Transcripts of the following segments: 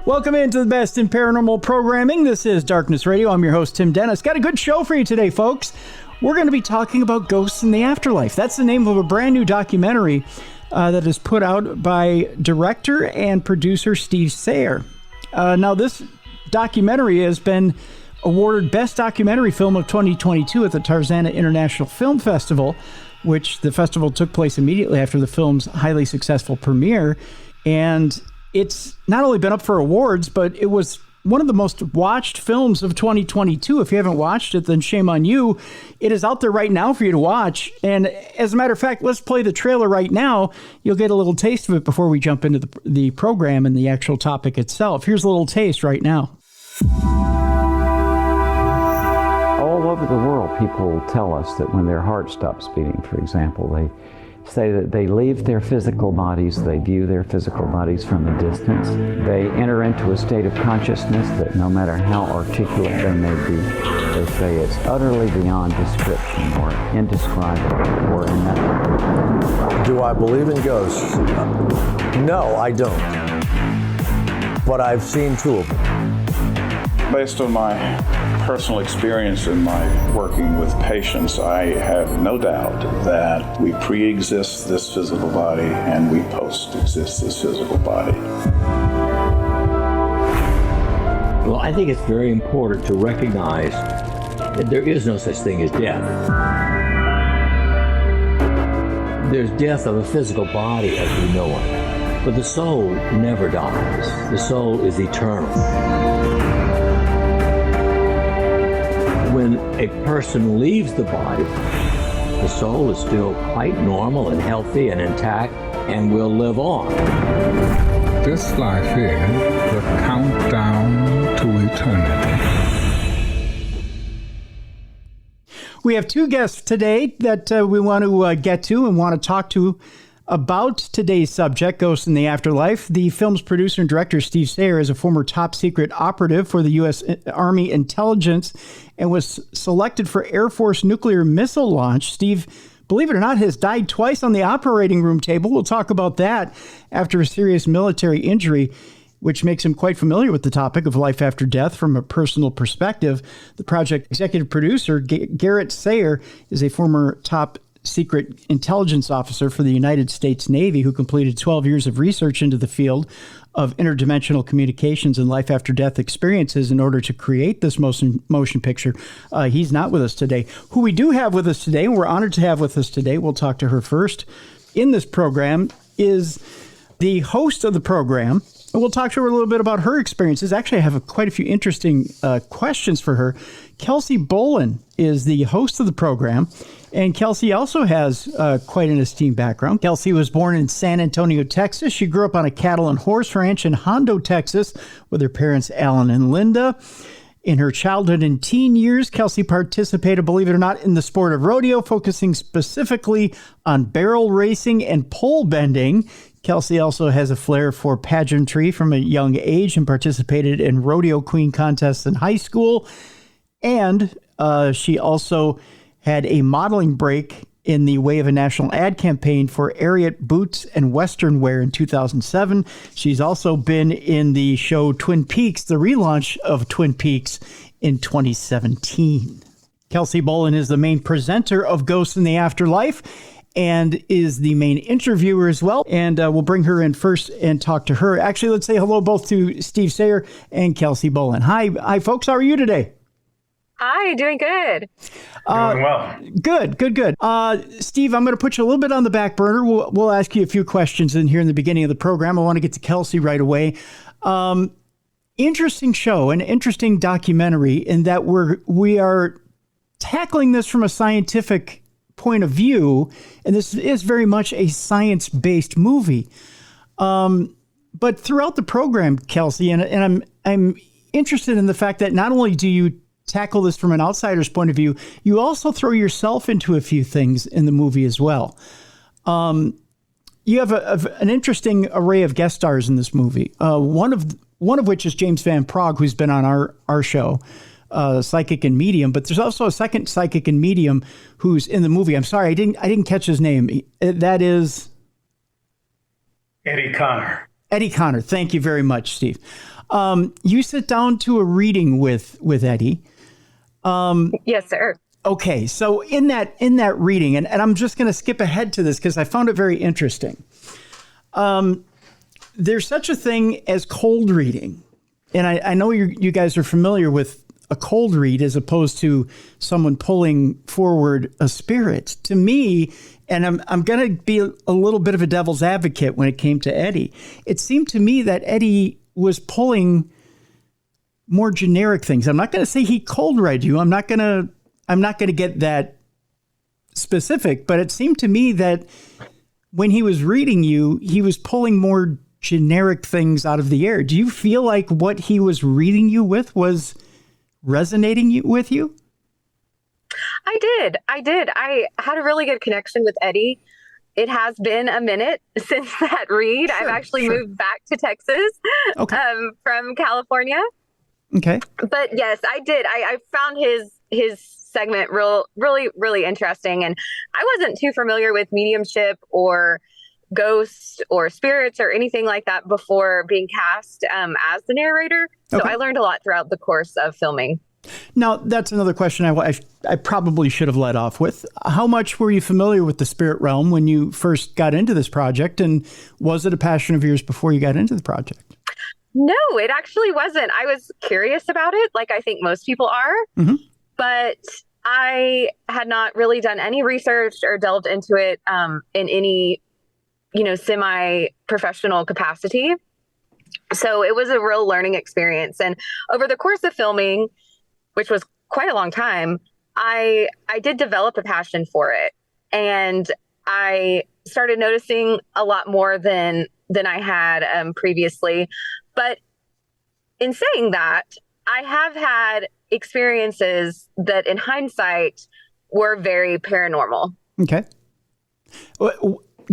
Welcome into the best in paranormal programming. This is Darkness Radio. I'm your host, Tim Dennis. Got a good show for you today, folks. We're going to be talking about ghosts in the afterlife. That's the name of a brand new documentary that is put out by director and producer Steve Sayre. Now, this documentary has been awarded Best Documentary Film of 2022 at the Tarzana International Film Festival, which the festival took place immediately after the film's highly successful premiere. And it's not only been up for awards, but it was one of the most watched films of 2022. If you haven't watched it, then shame on you. It is out there right now for you to watch. And as a matter of fact, let's play the trailer right now. You'll get a little taste of it before we jump into the program and the actual topic itself. Here's a little taste right now. All over the world, people tell us that when their heart stops beating, for example, they say that they leave their physical bodies, they view their physical bodies from a distance. They enter into a state of consciousness that no matter how articulate they may be, they say it's utterly beyond description or indescribable or ineffable. Do I believe in ghosts? No, I don't. But I've seen two of them. Based on my personal experience in my working with patients, I have no doubt that we pre-exist this physical body and we post-exist this physical body. Well, I think it's very important to recognize that there is no such thing as death. There's death of a physical body as we know it, but the soul never dies. The soul is eternal. When a person leaves the body, the soul is still quite normal and healthy and intact and will live on. This life is the countdown to eternity. We have two guests today that we want to get to and want to talk to about today's subject, Ghosts in the Afterlife. The film's producer and director, Steve Sayre, is a former top secret operative for the U.S. Army Intelligence and was selected for Air Force nuclear missile launch. Steve, believe it or not, has died twice on the operating room table. We'll talk about that after a serious military injury, which makes him quite familiar with the topic of life after death from a personal perspective. The project executive producer, Garrett Sayre, is a former top secret intelligence officer for the United States Navy who completed 12 years of research into the field of interdimensional communications and life after death experiences in order to create this motion picture. He's not with us today. Who we do have with us today, and we're honored to have with us today, we'll talk to her first in this program, is the host of the program. And we'll talk to her a little bit about her experiences. Actually, I have quite a few interesting questions for her. Kelsey Bohlen is the host of the program, and Kelsey also has quite an esteemed background. Kelsey was born in San Antonio, Texas. She grew up on a cattle and horse ranch in Hondo, Texas, with her parents, Alan and Linda. In her childhood and teen years, Kelsey participated, believe it or not, in the sport of rodeo, focusing specifically on barrel racing and pole bending. Kelsey also has a flair for pageantry from a young age and participated in rodeo queen contests in high school. And she also had a modeling break in the way of a national ad campaign for Ariat Boots and Western Wear in 2007. She's also been in the show Twin Peaks, the relaunch of Twin Peaks in 2017. Kelsey Bohlen is the main presenter of Ghosts in the Afterlife and is the main interviewer as well. And we'll bring her in first and talk to her. Actually, let's say hello both to Steve Sayre and Kelsey Bohlen. Hi, folks. How are you today? Hi, doing good. Doing well. Good. Steve, I'm going to put you a little bit on the back burner. We'll ask you a few questions in here in the beginning of the program. I want to get to Kelsey right away. Interesting show, an interesting documentary in that we are tackling this from a scientific point of view, and this is very much a science-based movie. But throughout the program, Kelsey, and I'm interested in the fact that not only do you tackle this from an outsider's point of view, you also throw yourself into a few things in the movie as well. You have an interesting array of guest stars in this movie. One of which is James Van Praagh, who's been on our show, psychic and medium. But there's also a second psychic and medium who's in the movie. I'm sorry, I didn't catch his name. That is Eddie Connor. Eddie Connor. Thank you very much, Steve. You sit down to a reading with Eddie. Yes, sir. Okay, so in that reading, and I'm just going to skip ahead to this because I found it very interesting. There's such a thing as cold reading, and I know you guys are familiar with a cold read as opposed to someone pulling forward a spirit. To me, and I'm going to be a little bit of a devil's advocate when it came to Eddie. It seemed to me that Eddie was pulling more generic things. I'm not going to say he cold read you. I'm not going to get that specific, but it seemed to me that when he was reading you, he was pulling more generic things out of the air. Do you feel like what he was reading you with was resonating with you? I did. I had a really good connection with Eddie. It has been a minute since that read. I've actually moved back to Texas from California. Okay. But yes, I did. I found his segment really interesting. And I wasn't too familiar with mediumship or ghosts or spirits or anything like that before being cast as the narrator. So I learned a lot throughout the course of filming. Now, that's another question I probably should have led off with. How much were you familiar with the spirit realm when you first got into this project? And was it a passion of yours before you got into the project? No, it actually wasn't. I was curious about it, like I think most people are. Mm-hmm. But I had not really done any research or delved into it in any, semi-professional capacity. So it was a real learning experience. And over the course of filming, which was quite a long time, I did develop a passion for it. And I started noticing a lot more than I had previously. But in saying that, I have had experiences that in hindsight were very paranormal. Okay.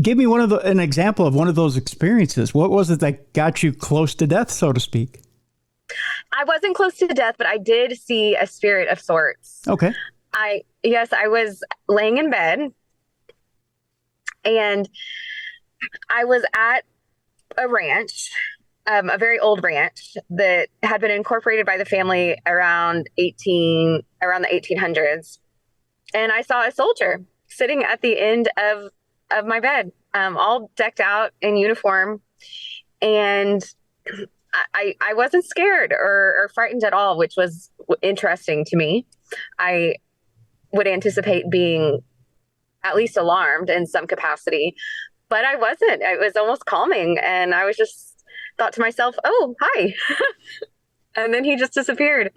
Give me an example of one of those experiences. What was it that got you close to death, so to speak? I wasn't close to death, but I did see a spirit of sorts. Okay. I was laying in bed and I was at a ranch, a very old ranch that had been incorporated by the family around the 1800s. And I saw a soldier sitting at the end of my bed, all decked out in uniform. And I wasn't scared or frightened at all, which was interesting to me. I would anticipate being at least alarmed in some capacity, but I wasn't. It was almost calming. And I was just thought to myself, oh, hi. And then he just disappeared.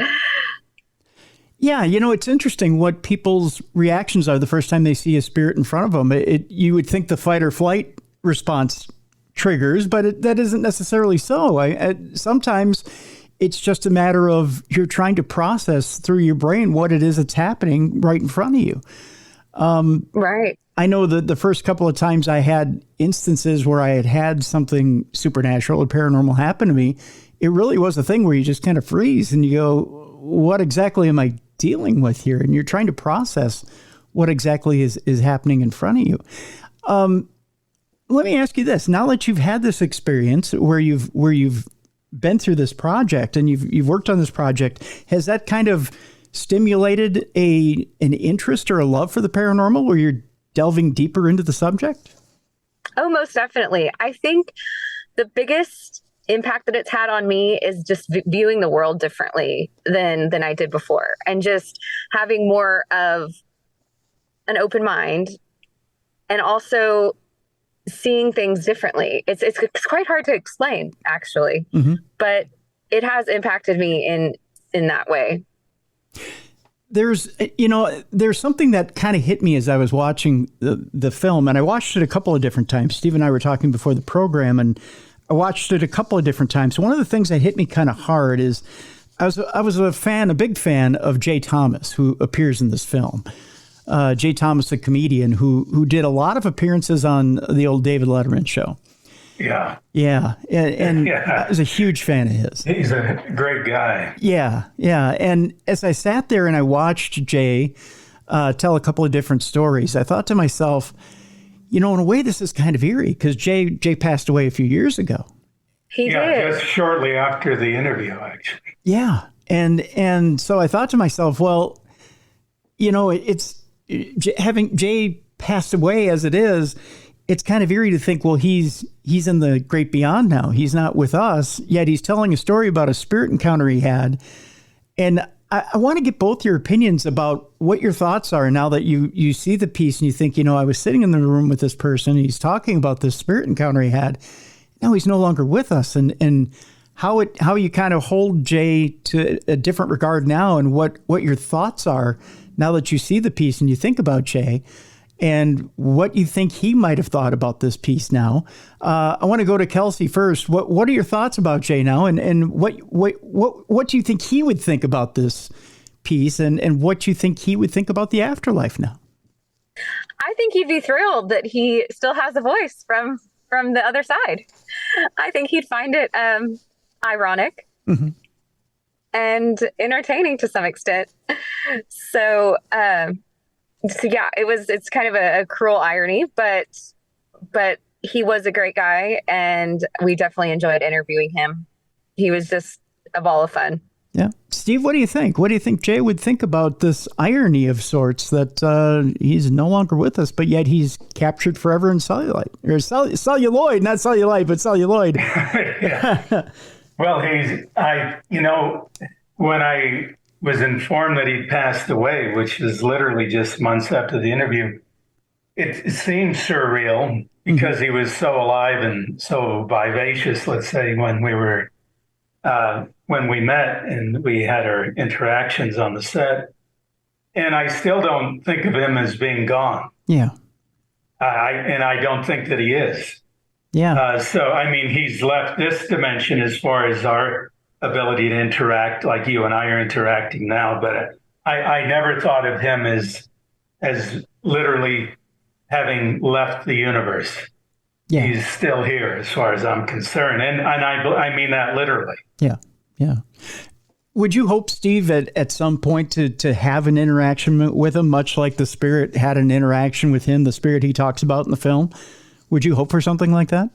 Yeah, it's interesting what people's reactions are the first time they see a spirit in front of them. You would think the fight or flight response triggers, but that isn't necessarily so. Sometimes it's just a matter of you're trying to process through your brain what it is that's happening right in front of you. Right. I know that the first couple of times I had instances where I had something supernatural or paranormal happen to me, it really was a thing where you just kind of freeze and you go, what exactly am I dealing with here? And you're trying to process what exactly is happening in front of you. Let me ask you this. Now that you've had this experience where you've been through this project and you've worked on this project, has that kind of stimulated an interest or a love for the paranormal where you're delving deeper into the subject? Oh, most definitely. I think the biggest impact that it's had on me is just viewing the world differently than I did before, and just having more of an open mind and also seeing things differently. It's quite hard to explain, actually, but it has impacted me in that way. There's something that kind of hit me as I was watching the film, and I watched it a couple of different times. Steve and I were talking before the program, and I watched it a couple of different times. One of the things that hit me kind of hard is I was a big fan of Jay Thomas, who appears in this film. Jay Thomas, a comedian who did a lot of appearances on the old David Letterman show. Yeah. Yeah. And I was a huge fan of his. He's a great guy. Yeah. Yeah. And as I sat there and I watched Jay tell a couple of different stories, I thought to myself, in a way, this is kind of eerie because Jay passed away a few years ago. He did. Just shortly after the interview, actually. Yeah. And so I thought to myself, well, it's having Jay passed away as it is, it's kind of eerie to think, well, he's in the great beyond now. He's not with us, yet he's telling a story about a spirit encounter he had. And I want to get both your opinions about what your thoughts are now that you see the piece and you think, I was sitting in the room with this person. He's talking about this spirit encounter he had. Now he's no longer with us. And how you kind of hold Jay to a different regard now, and what your thoughts are now that you see the piece and you think about Jay, and what you think he might have thought about this piece now. I want to go to Kelsey first. What are your thoughts about Jay now, and what do you think he would think about this piece, and what you think he would think about the afterlife now? I think he'd be thrilled that he still has a voice from the other side. I think he'd find it ironic and entertaining to some extent. So yeah, it's kind of a cruel irony, but he was a great guy, and we definitely enjoyed interviewing him. He was just a ball of fun. Yeah. Steve, what do you think? What do you think Jay would think about this irony of sorts that he's no longer with us, but yet he's captured forever in celluloid, or celluloid, not cellulite, but celluloid. Yeah. Well, when I was informed that he'd passed away, which was literally just months after the interview, it seemed surreal because he was so alive and so vivacious, let's say, when we met and we had our interactions on the set. And I still don't think of him as being gone. Yeah. I don't think that he is. Yeah. So, he's left this dimension as far as our ability to interact like you and I are interacting now. But I never thought of him as literally having left the universe. Yeah. He's still here as far as I'm concerned. And I mean that literally. Yeah. Yeah. Would you hope, Steve, at some point to have an interaction with him, much like the spirit had an interaction with him, the spirit he talks about in the film? Would you hope for something like that?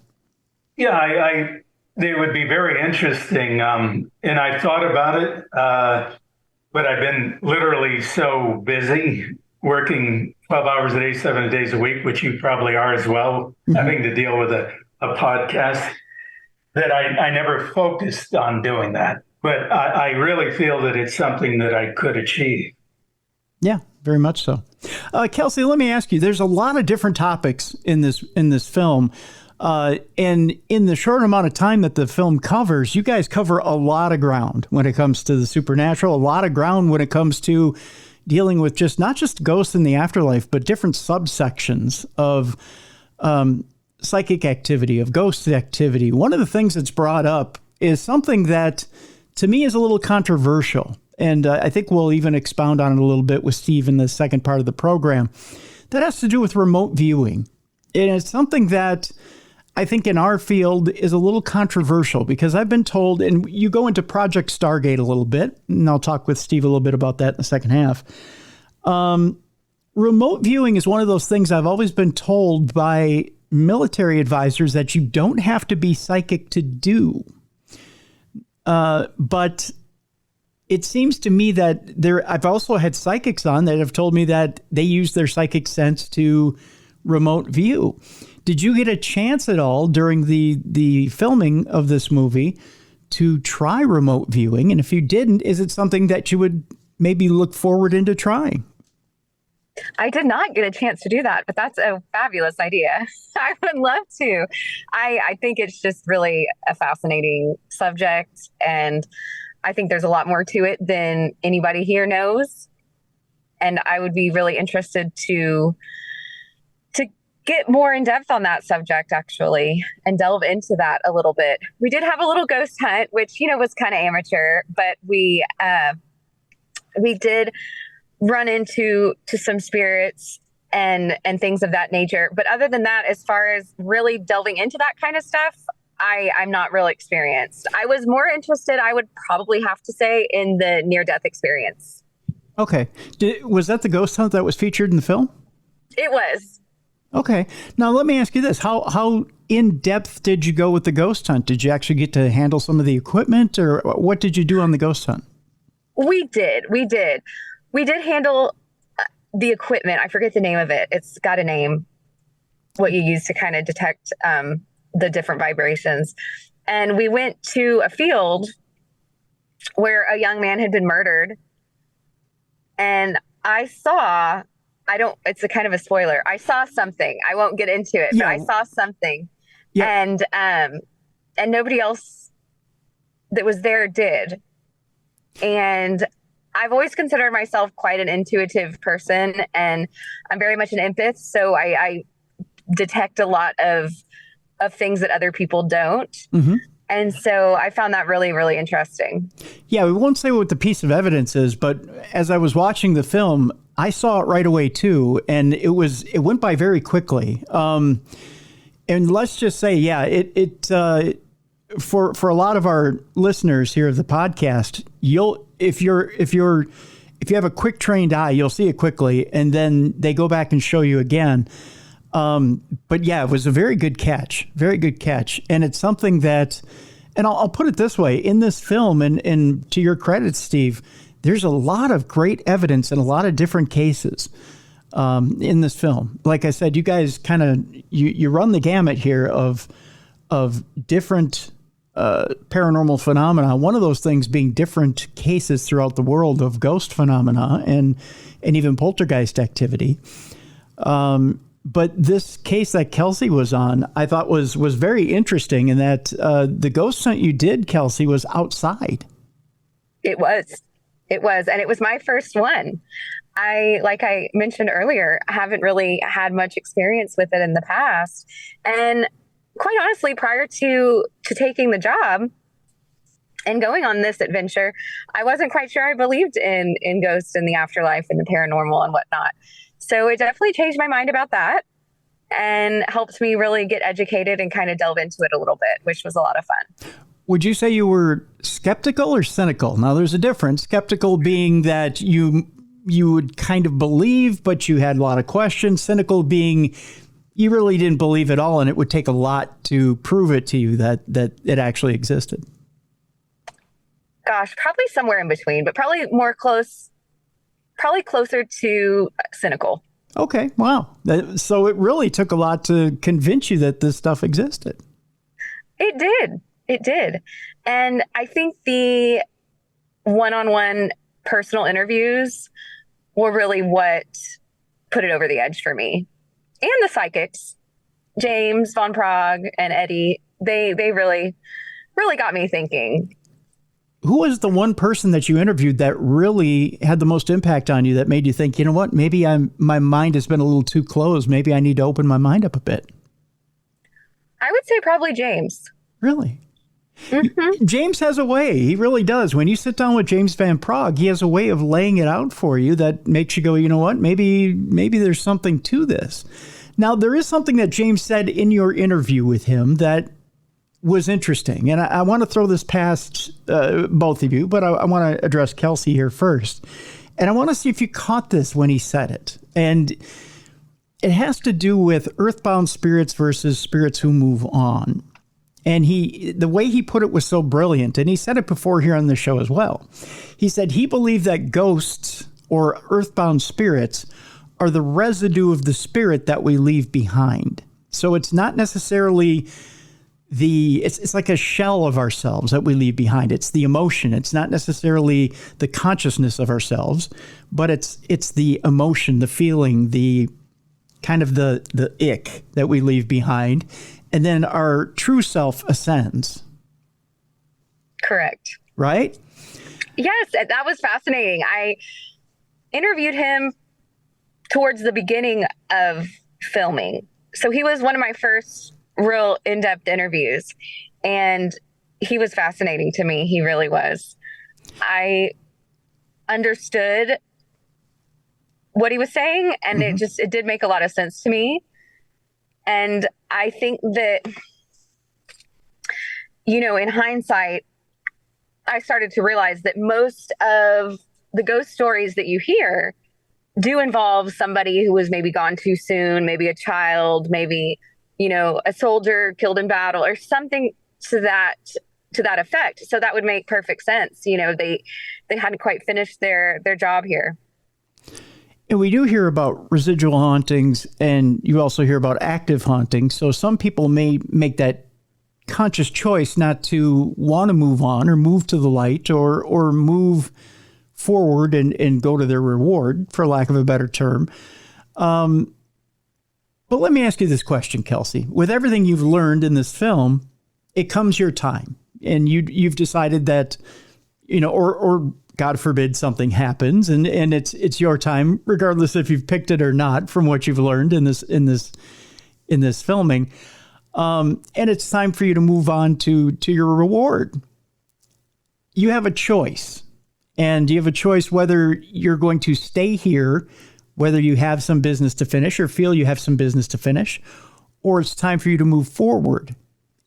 Yeah, it would be very interesting. And I thought about it, but I've been literally so busy working 12 hours a day, 7 days a week, which you probably are as well, having to deal with a podcast, that I never focused on doing that. But I really feel that it's something that I could achieve. Yeah, very much so. Kelsey, let me ask you, there's a lot of different topics in this film. And in the short amount of time that the film covers, you guys cover a lot of ground when it comes to the supernatural, a lot of ground when it comes to dealing with not just ghosts in the afterlife, but different subsections of psychic activity, of ghost activity. One of the things that's brought up is something that, to me, is a little controversial. And I think we'll even expound on it a little bit with Steve in the second part of the program. That has to do with remote viewing. And it's something that I think in our field is a little controversial, because I've been told, and you go into Project Stargate a little bit, and I'll talk with Steve a little bit about that in the second half. Remote viewing is one of those things I've always been told by military advisors that you don't have to be psychic to do. But it seems to me that I've also had psychics on that have told me that they use their psychic sense to remote view. Did you get a chance at all during the filming of this movie to try remote viewing? And if you didn't, is it something that you would maybe look forward into trying? I did not get a chance to do that, but that's a fabulous idea. I would love to. I think it's just really a fascinating subject, and I think there's a lot more to it than anybody here knows. And I would be really interested to get more in depth on that subject, actually, and delve into that a little bit. We did have a little ghost hunt, which, was kind of amateur, but we did run into some spirits and things of that nature. But other than that, as far as really delving into that kind of stuff, I'm not real experienced. I was more interested, I would probably have to say, in the near-death experience. Okay. Was that the ghost hunt that was featured in the film? It was. Okay. Now let me ask you this: how in depth did you go with the ghost hunt? Did you actually get to handle some of the equipment, or what did you do on the ghost hunt? We did handle the equipment. I forget the name of it. It's got a name. What you use to kind of detect the different vibrations. And we went to a field where a young man had been murdered. And it's a kind of a spoiler. I saw something. I won't get into it, but I saw something. Yeah. And nobody else that was there did. And I've always considered myself quite an intuitive person, and I'm very much an empath. So I detect a lot of things that other people don't. Mm-hmm. And so I found that really, really interesting. Yeah, we won't say what the piece of evidence is, but as I was watching the film, I saw it right away too, and it went by very quickly. And let's just say, for a lot of our listeners here of the podcast, if you have a quick trained eye, you'll see it quickly, and then they go back and show you again. But yeah, it was a very good catch. And it's something that, and I'll put it this way, in this film, and to your credit, Steve, there's a lot of great evidence in a lot of different cases in this film. Like I said, you guys kind of, you run the gamut here of different paranormal phenomena. One of those things being different cases throughout the world of ghost phenomena and even poltergeist activity. But this case that Kelsey was on, I thought was very interesting in that the ghost hunt you did, Kelsey, was outside. It was. And it was my first one. Like I mentioned earlier, haven't really had much experience with it in the past. And quite honestly, prior to taking the job and going on this adventure, I wasn't quite sure I believed in ghosts and the afterlife and the paranormal and whatnot. So it definitely changed my mind about that and helped me really get educated and kind of delve into it a little bit, which was a lot of fun. Would you say you were skeptical or cynical? Now, there's a difference. Skeptical being that you would kind of believe, but you had a lot of questions. Cynical being you really didn't believe at all, and it would take a lot to prove it to you that it actually existed. Gosh, probably somewhere in between, but probably closer to cynical. Okay, wow. So it really took a lot to convince you that this stuff existed. It did. And I think the one-on-one personal interviews were really what put it over the edge for me. And the psychics, James, Von Prague, and Eddie, they really, really got me thinking. Who was the one person that you interviewed that really had the most impact on you that made you think, you know what, maybe my mind has been a little too closed. Maybe I need to open my mind up a bit? I would say probably James. Really? Mm-hmm. James has a way. He really does. When you sit down with James Van Prague, he has a way of laying it out for you that makes you go, you know what, maybe there's something to this. Now, there is something that James said in your interview with him that was interesting. And I want to throw this past both of you, but I want to address Kelsey here first. And I want to see if you caught this when he said it. And it has to do with earthbound spirits versus spirits who move on. And the way he put it was so brilliant. And he said it before here on the show as well. He said he believed that ghosts or earthbound spirits are the residue of the spirit that we leave behind. So it's not necessarily it's like a shell of ourselves that we leave behind. It's the emotion. It's not necessarily the consciousness of ourselves, but it's the emotion, the feeling, the kind of the ick that we leave behind. And then our true self ascends. Correct. Right? Yes, that was fascinating. I interviewed him towards the beginning of filming. So he was one of my first real in-depth interviews, and he was fascinating to me. He really was. I understood what he was saying, and it did make a lot of sense to me. And I think that, in hindsight, I started to realize that most of the ghost stories that you hear do involve somebody who was maybe gone too soon, maybe a child, maybe, a soldier killed in battle or something to that effect. So that would make perfect sense. They hadn't quite finished their job here. And we do hear about residual hauntings, and you also hear about active hauntings. So some people may make that conscious choice not to want to move on or move to the light or move forward and go to their reward, for lack of a better term. But let me ask you this question, Kelsey. With everything you've learned in this film, it comes your time, and you've decided that, or God forbid something happens, and it's your time, regardless if you've picked it or not, from what you've learned in this filming. And it's time for you to move on to your reward. You have a choice, and you have a choice whether you're going to stay here, whether you have some business to finish or feel you have some business to finish, or it's time for you to move forward.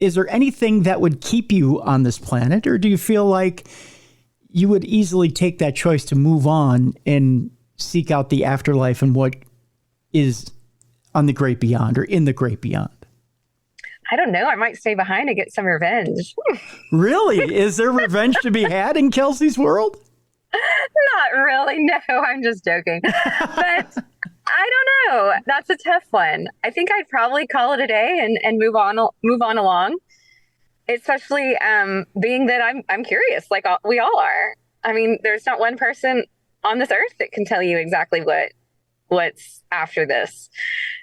Is there anything that would keep you on this planet, or do you feel like you would easily take that choice to move on and seek out the afterlife and what is on the great beyond or in the great beyond? I don't know. I might stay behind and get some revenge. Really? Is there revenge to be had in Kelsey's world? Not really. No, I'm just joking. But I don't know. That's a tough one. I think I'd probably call it a day and move on along. Especially being that I'm curious, like we all are. I mean, there's not one person on this earth that can tell you exactly what's after this.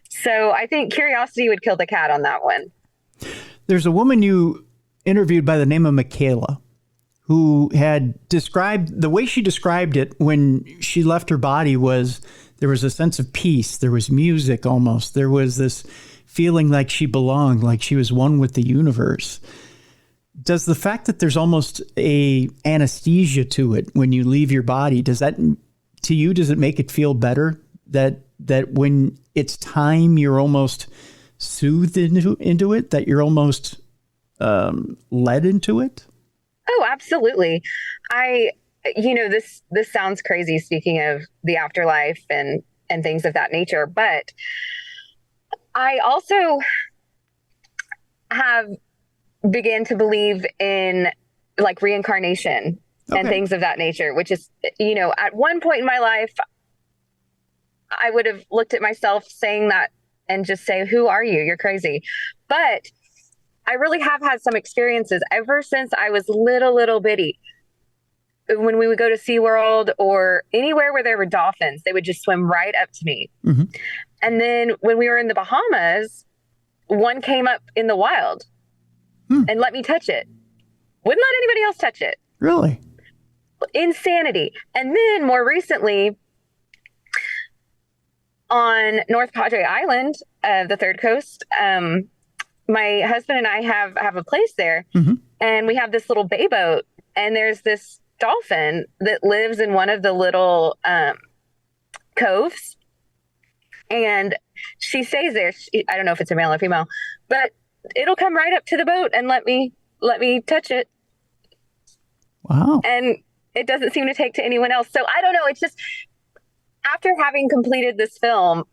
So I think curiosity would kill the cat on that one. There's a woman you interviewed by the name of Michaela, who had described, the way she described it when she left her body was there was a sense of peace. There was music almost. There was this feeling like she belonged, like she was one with the universe. Does the fact that there's almost a anesthesia to it when you leave your body, does that, to you, does it make it feel better that when it's time, you're almost soothed into it, that you're almost led into it? Oh, absolutely. This sounds crazy, speaking of the afterlife and things of that nature, but I also have began to believe in like reincarnation and things of that nature, which is, at one point in my life, I would have looked at myself saying that and just say, who are you? You're crazy. But I really have had some experiences ever since I was little bitty. When we would go to SeaWorld or anywhere where there were dolphins, they would just swim right up to me. Mm-hmm. And then when we were in the Bahamas, one came up in the wild and let me touch it. Wouldn't let anybody else touch it. Really? Insanity. And then more recently, on North Padre Island, the Third Coast, my husband and I have a place there, and we have this little bay boat, and there's this dolphin that lives in one of the little coves, and she stays there. I don't know if it's a male or female, but it'll come right up to the boat and let me touch it. Wow. And it doesn't seem to take to anyone else. So I don't know. It's just after having completed this film,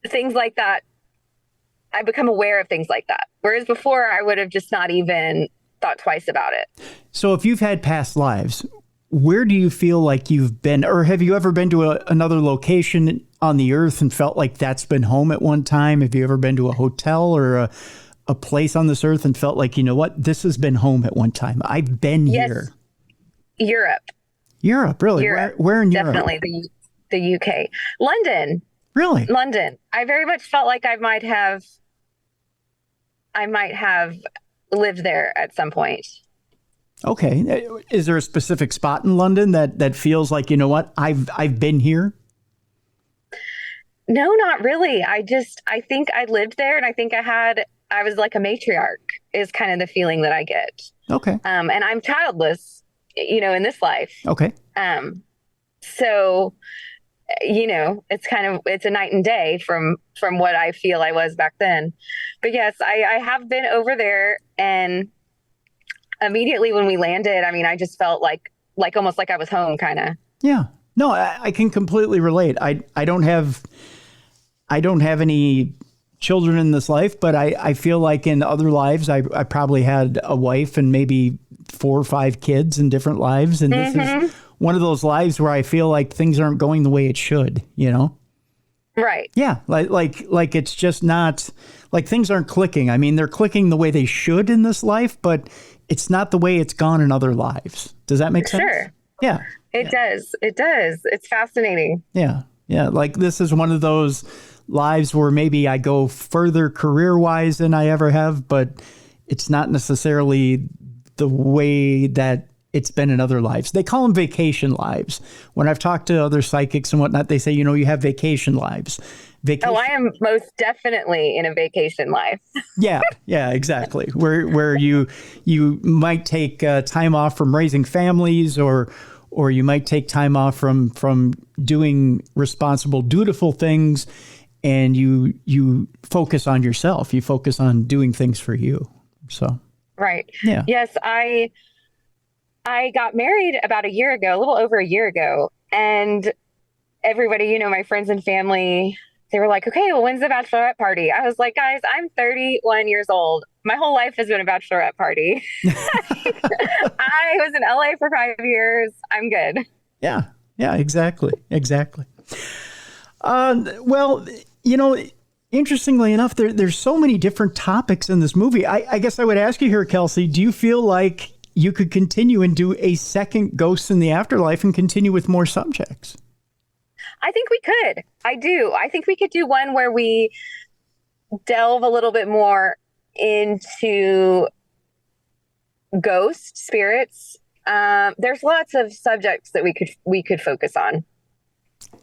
things like that, I become aware of things like that. Whereas before I would have just not even thought twice about it. So if you've had past lives, where do you feel like you've been, or have you ever been to another location on the earth and felt like that's been home at one time? Have you ever been to a hotel or a place on this earth and felt like, you know what, this has been home at one time? I've been here. Europe. Europe, really? Europe. Where in Europe? Definitely the UK. London. Really? London. I very much felt like I might have lived there at some point. Okay. Is there a specific spot in London that feels like, you know what, I've been here? No, not really. I think I lived there, and I think I was like a matriarch is kind of the feeling that I get. Okay. And I'm childless, in this life. Okay. So, it's a night and day from what I feel I was back then. But yes, I have been over there, and immediately when we landed, I mean, I just felt like almost like I was home, kind of. Yeah. No, I can completely relate. I don't have any children in this life, but I feel like in other lives, I probably had a wife and maybe 4 or 5 kids in different lives. And this is one of those lives where I feel like things aren't going the way it should, you know? Right. Yeah. Like it's just not like things aren't clicking. I mean, they're clicking the way they should in this life, but it's not the way it's gone in other lives. Does that make sense? Sure. Yeah. It does. It does. It's fascinating. Yeah. Yeah. Like this is one of those lives where maybe I go further career-wise than I ever have, but it's not necessarily the way that it's been in other lives. They call them vacation lives. When I've talked to other psychics and whatnot, they say, you know, you have vacation lives. Oh, I am most definitely in a vacation life. Yeah, exactly. Where you might take time off from raising families, or you might take time off from doing responsible, dutiful things, and you focus on yourself. You focus on doing things for you. So right. Yeah. Yes, I got married about a year ago, a little over a year ago, and everybody, you know, my friends and family, they were like, okay, well, when's the bachelorette party? I was like, guys, I'm 31 years old. My whole life has been a bachelorette party. I was in LA for 5 years. I'm good. Yeah, exactly. Well, you know, interestingly enough, there's so many different topics in this movie. I guess I would ask you here, Kelsey, do you feel like you could continue and do a second Ghosts in the Afterlife and continue with more subjects? I think we could. I do. I think we could do one where we delve a little bit more into ghost spirits. There's lots of subjects that we could focus on.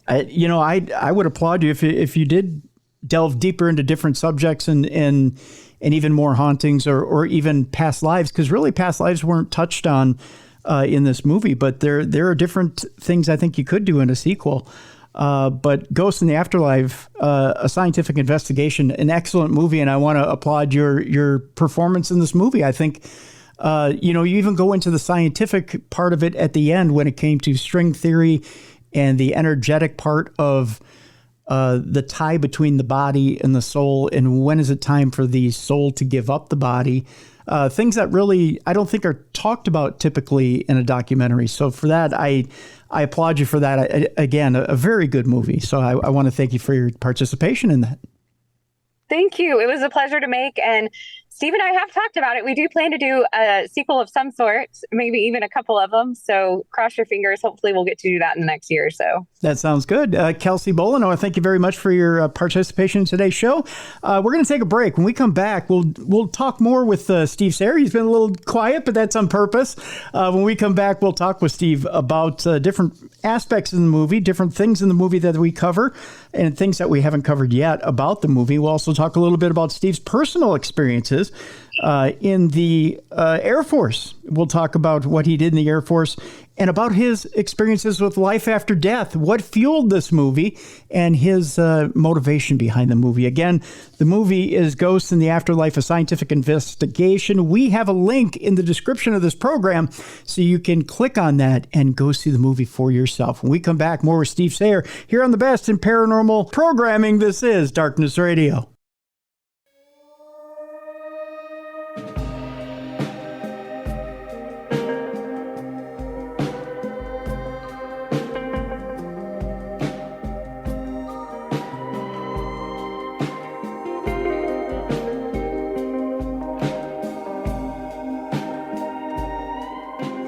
I would applaud you if you did delve deeper into different subjects and even more hauntings or even past lives, because really past lives weren't touched on in this movie, but there are different things I think you could do in a sequel. But Ghosts in the Afterlife, a scientific investigation, an excellent movie, and I want to applaud your performance in this movie. I think you even go into the scientific part of it at the end when it came to string theory and the energetic part of the tie between the body and the soul, and when is it time for the soul to give up the body. Things that really I don't think are talked about typically in a documentary. So for that, I applaud you for that. Again, a very good movie. So I want to thank you for your participation in that. Thank you. It was a pleasure to make. And Steve and I have talked about it. We do plan to do a sequel of some sort, maybe even a couple of them. So cross your fingers. Hopefully we'll get to do that in the next year or so. That sounds good. Kelsey Bohlen, I want to thank you very much for your participation in today's show. We're going to take a break. When we come back, we'll talk more with Steve Sayre. He's been a little quiet, but that's on purpose. When we come back, we'll talk with Steve about different aspects in the movie, different things in the movie that we cover, and things that we haven't covered yet about the movie. We'll also talk a little bit about Steve's personal experiences in the Air Force. We'll talk about what he did in the Air Force and about his experiences with life after death, what fueled this movie, and his motivation behind the movie. Again, the movie is Ghosts in the Afterlife, a scientific investigation. We have a link in the description of this program, so you can click on that and go see the movie for yourself. When we come back, more with Steve Sayre here on the Best in Paranormal Programming. This is Darkness Radio.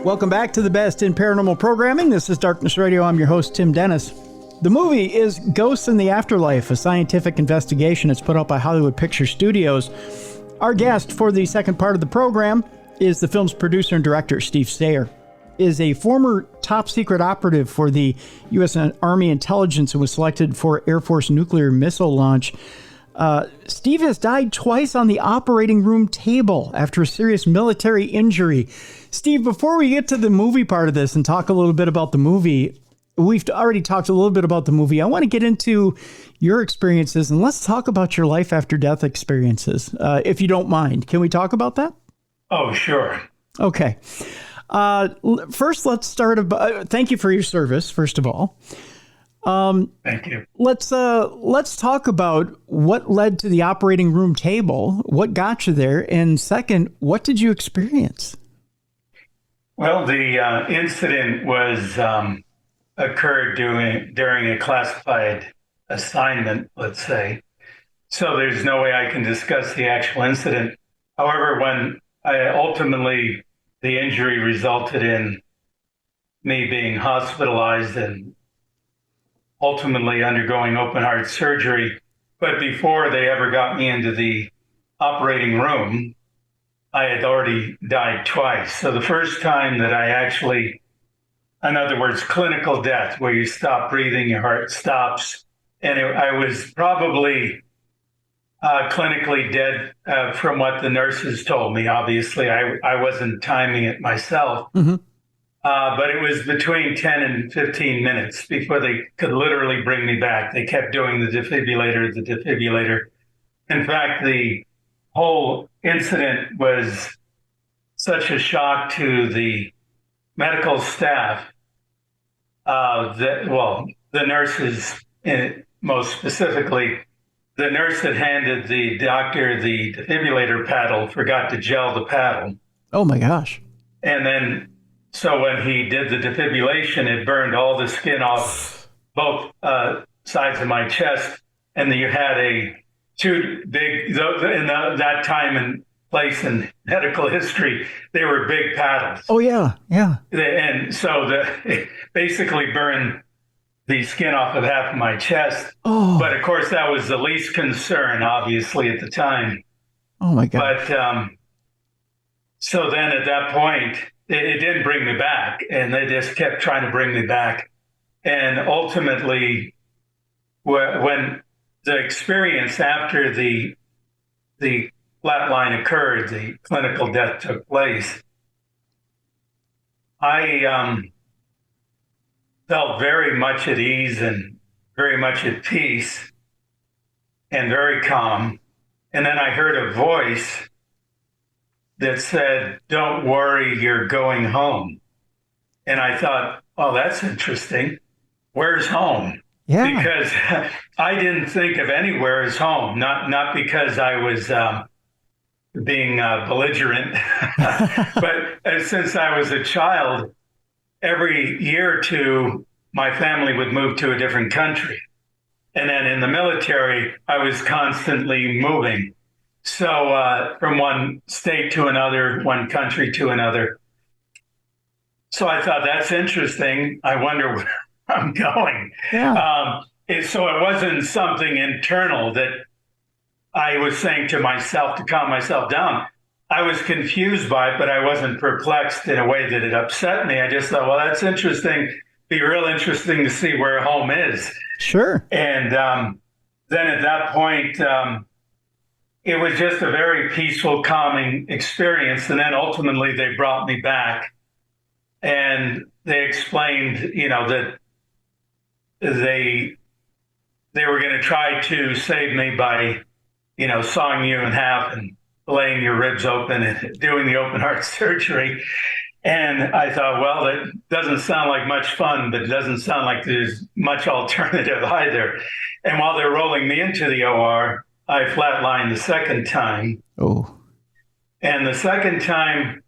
Welcome back to the Best in Paranormal Programming. This is Darkness Radio. I'm your host, Tim Dennis. The movie is Ghosts in the Afterlife, a scientific investigation. It's put out by Hollywood Picture Studios. Our guest for the second part of the program is the film's producer and director, Steve Sayre. Is a former top secret operative for the U.S. Army intelligence and was selected for Air Force nuclear missile launch. Steve has died twice on the operating room table after a serious military injury. Steve, before we get to the movie part of this and talk a little bit about the movie, we've already talked a little bit about the movie. I want to get into your experiences, and let's talk about your life after death experiences, if you don't mind. Can we talk about that? Oh, sure. Okay. First, let's start about. Thank you for your service, first of all. Thank you. Let's talk about what led to the operating room table. What got you there? And second, what did you experience? Well, the incident was occurred during a classified assignment, let's say. So there's no way I can discuss the actual incident. However, when ultimately the injury resulted in me being hospitalized and ultimately undergoing open heart surgery. But before they ever got me into the operating room, I had already died twice. So the first time that I actually, in other words, clinical death, where you stop breathing, your heart stops. And I was probably clinically dead from what the nurses told me. Obviously, I wasn't timing it myself. Mm-hmm. But it was between 10 and 15 minutes before they could literally bring me back. They kept doing the defibrillator. In fact, the whole incident was such a shock to the medical staff, the nurses, most specifically, the nurse that handed the doctor the defibrillator paddle forgot to gel the paddle. Oh my gosh. And then, so when he did the defibrillation, it burned all the skin off both sides of my chest. And you had two big, in that time and place in medical history, they were big paddles. Oh, yeah, yeah. And so it basically burned the skin off of half of my chest. Oh. But of course, that was the least concern, obviously, at the time. Oh, my God. But so then at that point, it didn't bring me back, and they just kept trying to bring me back. And ultimately, when the experience after the flatline occurred, the clinical death took place, I felt very much at ease and very much at peace and very calm. And then I heard a voice that said, "Don't worry, you're going home." And I thought, oh, that's interesting. Where's home? Yeah. Because I didn't think of anywhere as home, not because I was being belligerent, but since I was a child, every year or two, my family would move to a different country. And then in the military, I was constantly moving. So from one state to another, one country to another. So I thought, that's interesting. I wonder where I'm going. Yeah. So it wasn't something internal that I was saying to myself to calm myself down. I was confused by it, but I wasn't perplexed in a way that it upset me. I just thought, well, that's interesting. Be real interesting to see where home is. Sure. And then at that point, it was just a very peaceful, calming experience. And then ultimately they brought me back and they explained, that they were going to try to save me by, sawing you in half and laying your ribs open and doing the open heart surgery. And I thought, well, that doesn't sound like much fun, but it doesn't sound like there's much alternative either. And while they're rolling me into the OR, I flatlined the second time. Oh. And the second time,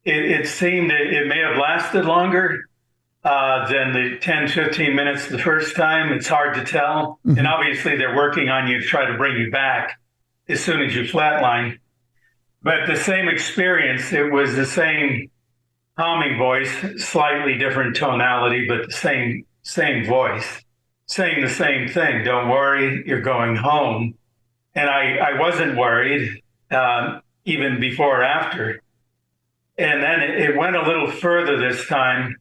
it seemed it may have lasted longer than the 10, 15 minutes the first time. It's hard to tell. Mm-hmm. And obviously, they're working on you to try to bring you back as soon as you flatline. But the same experience, it was the same calming voice, slightly different tonality, but the same voice, saying the same thing. Don't worry, you're going home. And I wasn't worried, even before or after. And then it went a little further this time.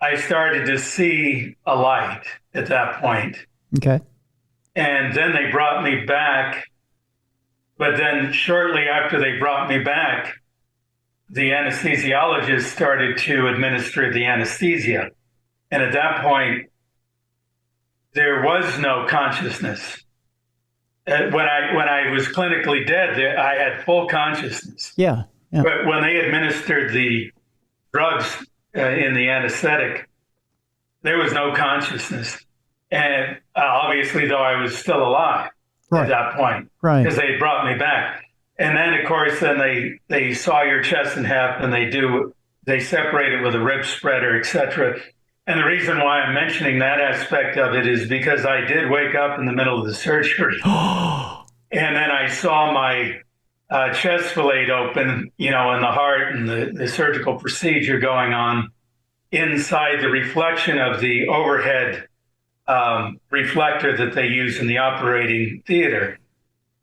I started to see a light at that point. Okay. And then they brought me back. But then shortly after they brought me back, the anesthesiologist started to administer the anesthesia. And at that point, there was no consciousness. When I was clinically dead, I had full consciousness. Yeah. But when they administered the drugs in the anesthetic, there was no consciousness. And obviously, though, I was still alive at that point, because they brought me back. And then, of course, then they saw your chest in half, and they separate it with a rib spreader, etc. And the reason why I'm mentioning that aspect of it is because I did wake up in the middle of the surgery. And then I saw my chest fillet open, and the heart and the surgical procedure going on inside the reflection of the overhead reflector that they use in the operating theater.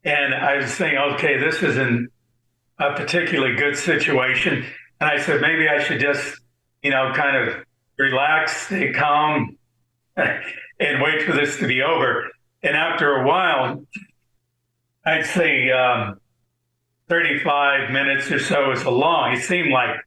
And I was saying, okay, this isn't a particularly good situation. And I said, maybe I should just, kind of relax, stay calm, and wait for this to be over. And after a while, I'd say 35 minutes or so is long. It seemed like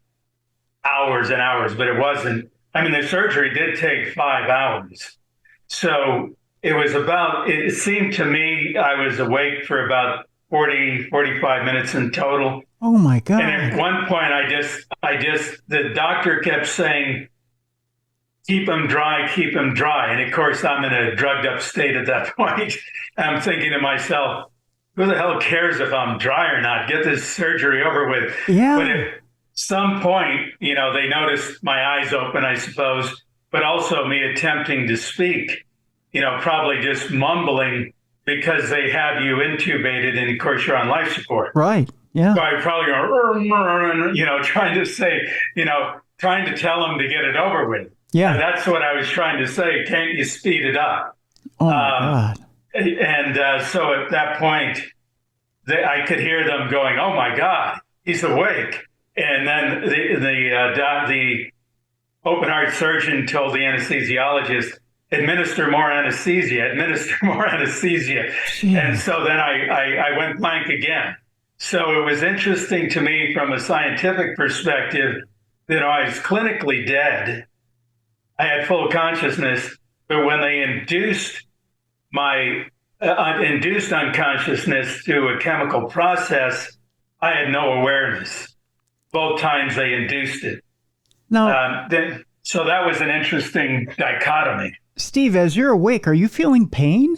hours and hours, but it wasn't. I mean, the surgery did take 5 hours. So it seemed to me I was awake for about 40, 45 minutes in total. Oh my God. And at one point the doctor kept saying, keep them dry. And of course, I'm in a drugged up state at that point. I'm thinking to myself, who the hell cares if I'm dry or not? Get this surgery over with. Yeah. But at some point, they noticed my eyes open, I suppose, but also me attempting to speak, probably just mumbling because they have you intubated and of course you're on life support. Right. Yeah. So I probably go, trying to say, trying to tell them to get it over with. Yeah. And that's what I was trying to say. Can't you speed it up? Oh my God. And so at that point, I could hear them going, "Oh my God, he's awake!" And then the open heart surgeon told the anesthesiologist, "Administer more anesthesia. Administer more anesthesia." Jeez. And so then I went blank again. So it was interesting to me from a scientific perspective that I was clinically dead. I had full consciousness, but when they induced my induced unconsciousness through a chemical process, I had no awareness. Both times they induced it. Now, So that was an interesting dichotomy. Steve, as you're awake, are you feeling pain?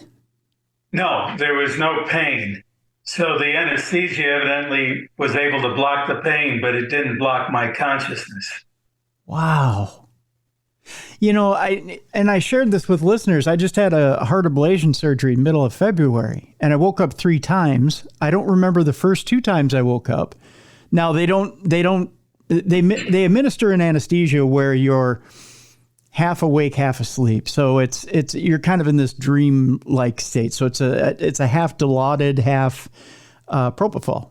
No, there was no pain. So the anesthesia evidently was able to block the pain, but it didn't block my consciousness. Wow. I shared this with listeners. I just had a heart ablation surgery middle of February, and I woke up 3 times. I don't remember the first 2 times I woke up. Now they administer an anesthesia where you're half awake, half asleep. So you're kind of in this dream-like state. So it's a half Dilaudid, half propofol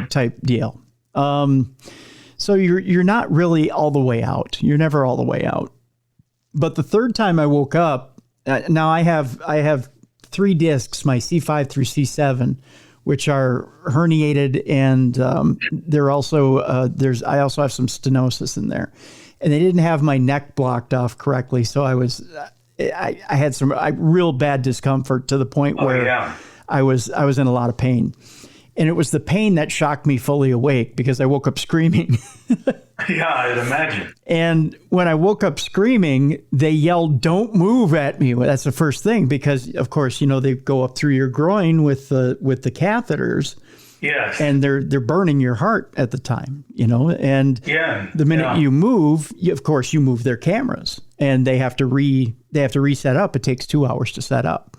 type deal. So you're not really all the way out. You're never all the way out. But the third time I woke up, now I have 3 discs, my C5 through C7, which are herniated, and they're also I also have some stenosis in there, and they didn't have my neck blocked off correctly, so I had some real bad discomfort to the point where I was in a lot of pain. And it was the pain that shocked me fully awake because I woke up screaming. Yeah, I'd imagine. And when I woke up screaming, they yelled, "Don't move" at me. Well, that's the first thing because, of course, they go up through your groin with the catheters. Yes. And they're burning your heart at the time, And the minute you move, of course, you move their cameras, and they have to reset up. It takes 2 hours to set up.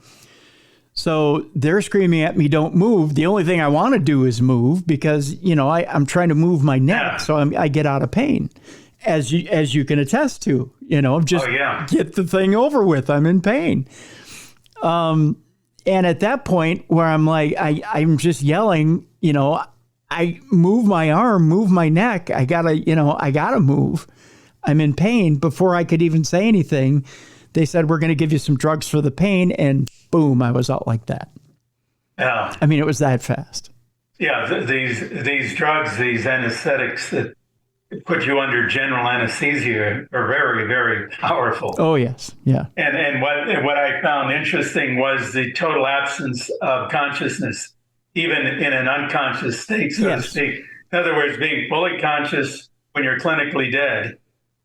So they're screaming at me, "Don't move." The only thing I want to do is move because, I'm trying to move my neck. So I get out of pain, as you can attest to, just get the thing over with. I'm in pain. And at that point where I'm like, I'm just yelling, I move my arm, move my neck. I gotta move. I'm in pain. Before I could even say anything, they said, "We're going to give you some drugs for the pain," and boom, I was out like that. Yeah. I mean, it was that fast. Yeah, these drugs, these anesthetics that put you under general anesthesia are very, very powerful. Oh, yes. Yeah. And what I found interesting was the total absence of consciousness, even in an unconscious state, so to speak. In other words, being fully conscious when you're clinically dead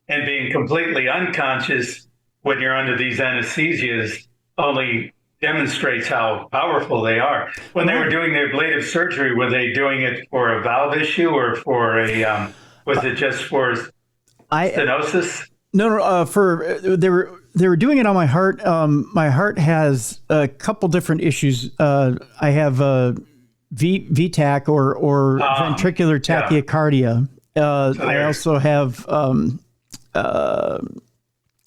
and being completely unconscious when you're under these anesthesias only demonstrates how powerful they are. When they were doing the ablative surgery, were they doing it for a valve issue or for a, was it just for stenosis? No, they were doing it on my heart. My heart has a couple different issues. I have VTach or ventricular tachycardia. I also have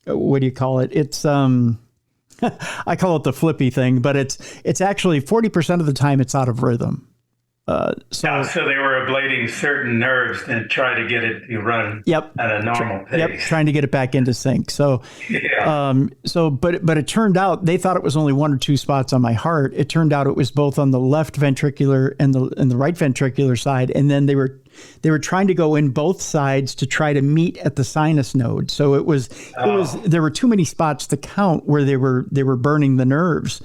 what do you call it? It's I call it the flippy thing, but it's actually 40% of the time it's out of rhythm. So they were ablating certain nerves and try to get it to run at a normal pace. Yep, trying to get it back into sync. So, but it turned out they thought it was only 1 or 2 spots on my heart. It turned out it was both on the left ventricular and the right ventricular side, and then they were trying to go in both sides to try to meet at the sinus node. So it was there were too many spots to count where they were burning the nerves.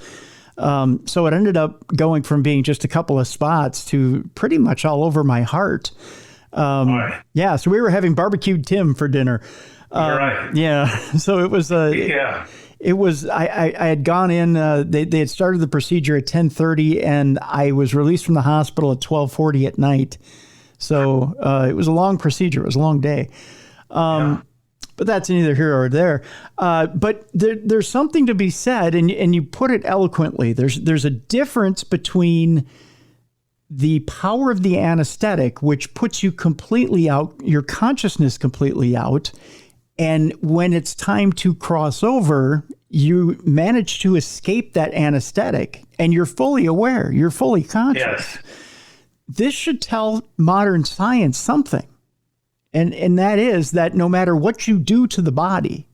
So it ended up going from being just a couple of spots to pretty much all over my heart. Yeah, so we were having barbecued Tim for dinner. Right. Yeah, so it was. It was. I had gone in. They had started the procedure at 10:30, and I was released from the hospital at 12:40 at night. So it was a long procedure. It was a long day. But that's neither here or there. But there's something to be said, and you put it eloquently. There's a difference between the power of the anesthetic, which puts you completely out, your consciousness completely out, and when it's time to cross over, you manage to escape that anesthetic, and you're fully aware, you're fully conscious. Yes. This should tell modern science something. And that is that no matter what you do to the body,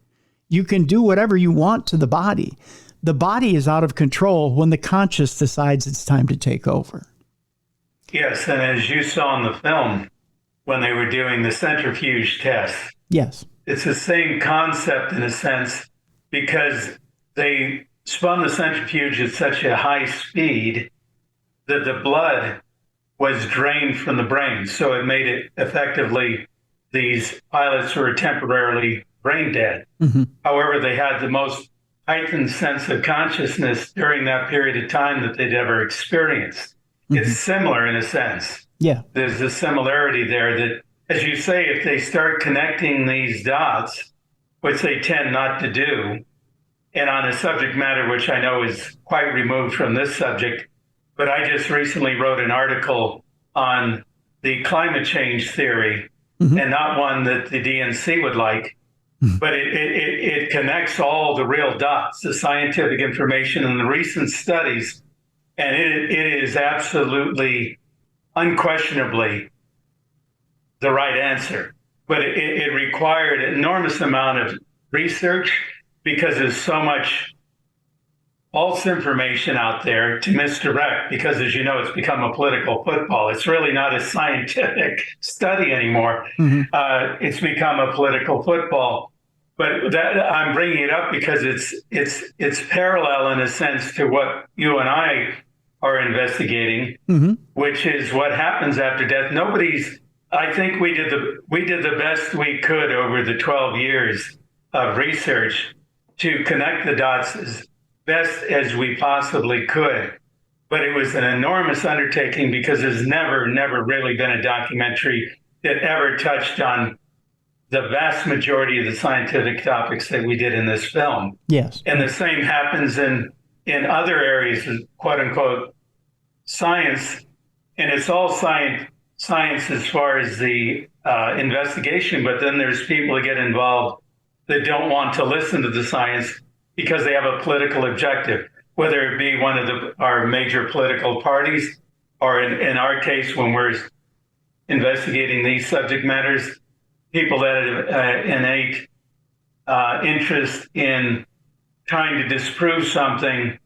you can do whatever you want to the body. The body is out of control when the conscious decides it's time to take over. Yes, and as you saw in the film, when they were doing the centrifuge test, yes, it's the same concept in a sense, because they spun the centrifuge at such a high speed that the blood was drained from the brain. So it made it effectively, these pilots were temporarily brain dead. Mm-hmm. However, they had the most heightened sense of consciousness during that period of time that they'd ever experienced. Mm-hmm. It's similar in a sense. Yeah. There's a similarity there that, as you say, if they start connecting these dots, which they tend not to do, and on a subject matter which I know is quite removed from this subject, but I just recently wrote an article on the climate change theory, mm-hmm. and not one that the DNC would like, mm-hmm. but it connects all the real dots, the scientific information and the recent studies, and it is absolutely, unquestionably the right answer. But it required an enormous amount of research because there's so much false information out there to misdirect, because as you know, it's become a political football. It's really not a scientific study anymore. Mm-hmm. It's become a political football. But that, I'm bringing it up because it's parallel in a sense to what you and I are investigating, mm-hmm. which is what happens after death. I think we did the best we could over the 12 years of research to connect the dots as best as we possibly could. But it was an enormous undertaking because there's never really been a documentary that ever touched on the vast majority of the scientific topics that we did in this film. Yes. And the same happens in other areas of quote unquote science. And it's all science as far as the investigation, but then there's people that get involved that don't want to listen to the science because they have a political objective, whether it be one of our major political parties, or in our case, when we're investigating these subject matters, people that have innate interest in trying to disprove something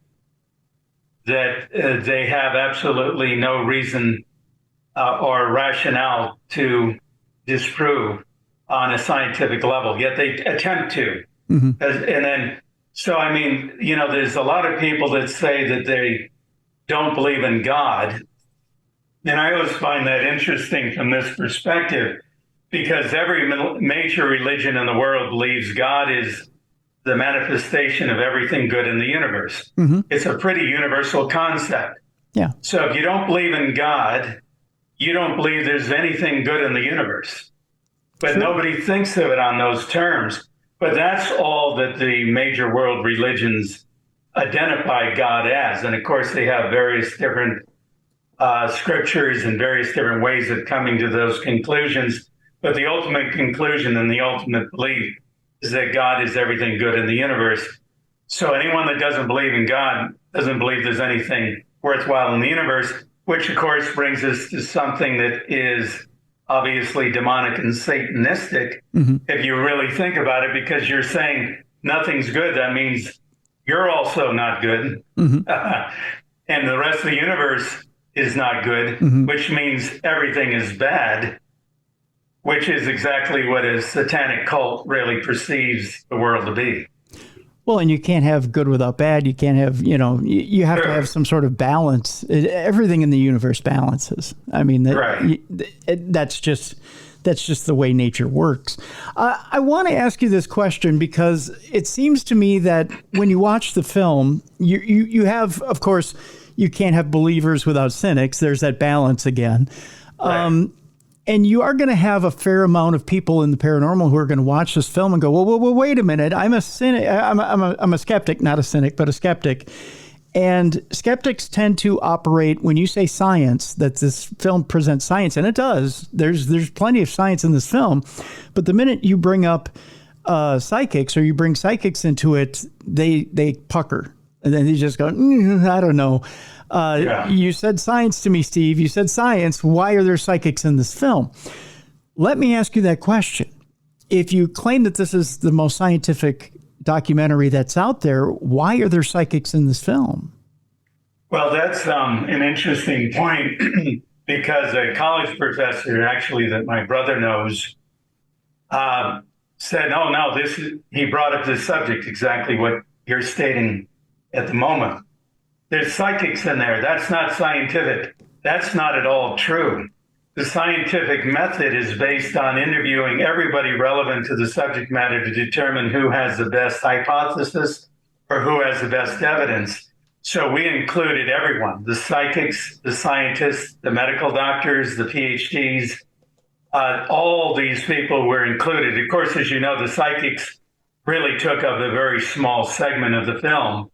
that they have absolutely no reason or rationale to disprove on a scientific level, yet they attempt to. Mm-hmm. And then, so, I mean, you know, there's a lot of people that say that they don't believe in God. And I always find that interesting from this perspective, because every major religion in the world believes God is the manifestation of everything good in the universe. Mm-hmm. It's a pretty universal concept. Yeah. So if you don't believe in God, you don't believe there's anything good in the universe. But Sure. nobody thinks of it on those terms. But that's all that the major world religions identify God as. And of course, they have various different scriptures and various different ways of coming to those conclusions. But the ultimate conclusion and the ultimate belief is that God is everything good in the universe. So anyone that doesn't believe in God doesn't believe there's anything worthwhile in the universe, which of course brings us to something that is obviously demonic and satanistic, if you really think about it, because you're saying nothing's good. That means you're also not good. And the rest of the universe is not good, which means everything is bad, which is exactly what a satanic cult really perceives the world to be. Well, and you can't have good without bad. You can't have, you have to have some sort of balance. Everything in the universe balances. I mean, that's just the way nature works. I want to ask you this question because it seems to me that when you watch the film, you have, of course, you can't have believers without cynics. There's that balance again. Right. And you are going to have a fair amount of people in the paranormal who are going to watch this film and go, well, wait a minute. I'm a cynic. I'm a skeptic, not a cynic, but a skeptic. And skeptics tend to operate, when you say science, that this film presents science, and it does. There's plenty of science in this film. But the minute you bring up psychics or you bring psychics into it, they pucker. And then they just go, I don't know. You said science to me, Steve. You said science. Why are there psychics in this film? Let me ask you that question. If you claim that this is the most scientific documentary that's out there, why are there psychics in this film? Well, that's an interesting point because a college professor, actually, that my brother knows, said, "Oh no, he brought up this subject, exactly what you're stating at the moment. There's psychics in there. That's not scientific. That's not at all true. The scientific method is based on interviewing everybody relevant to the subject matter to determine who has the best hypothesis or who has the best evidence. So we included everyone, the psychics, the scientists, the medical doctors, the PhDs, all these people were included. Of course, as you know, the psychics really took up a very small segment of the film.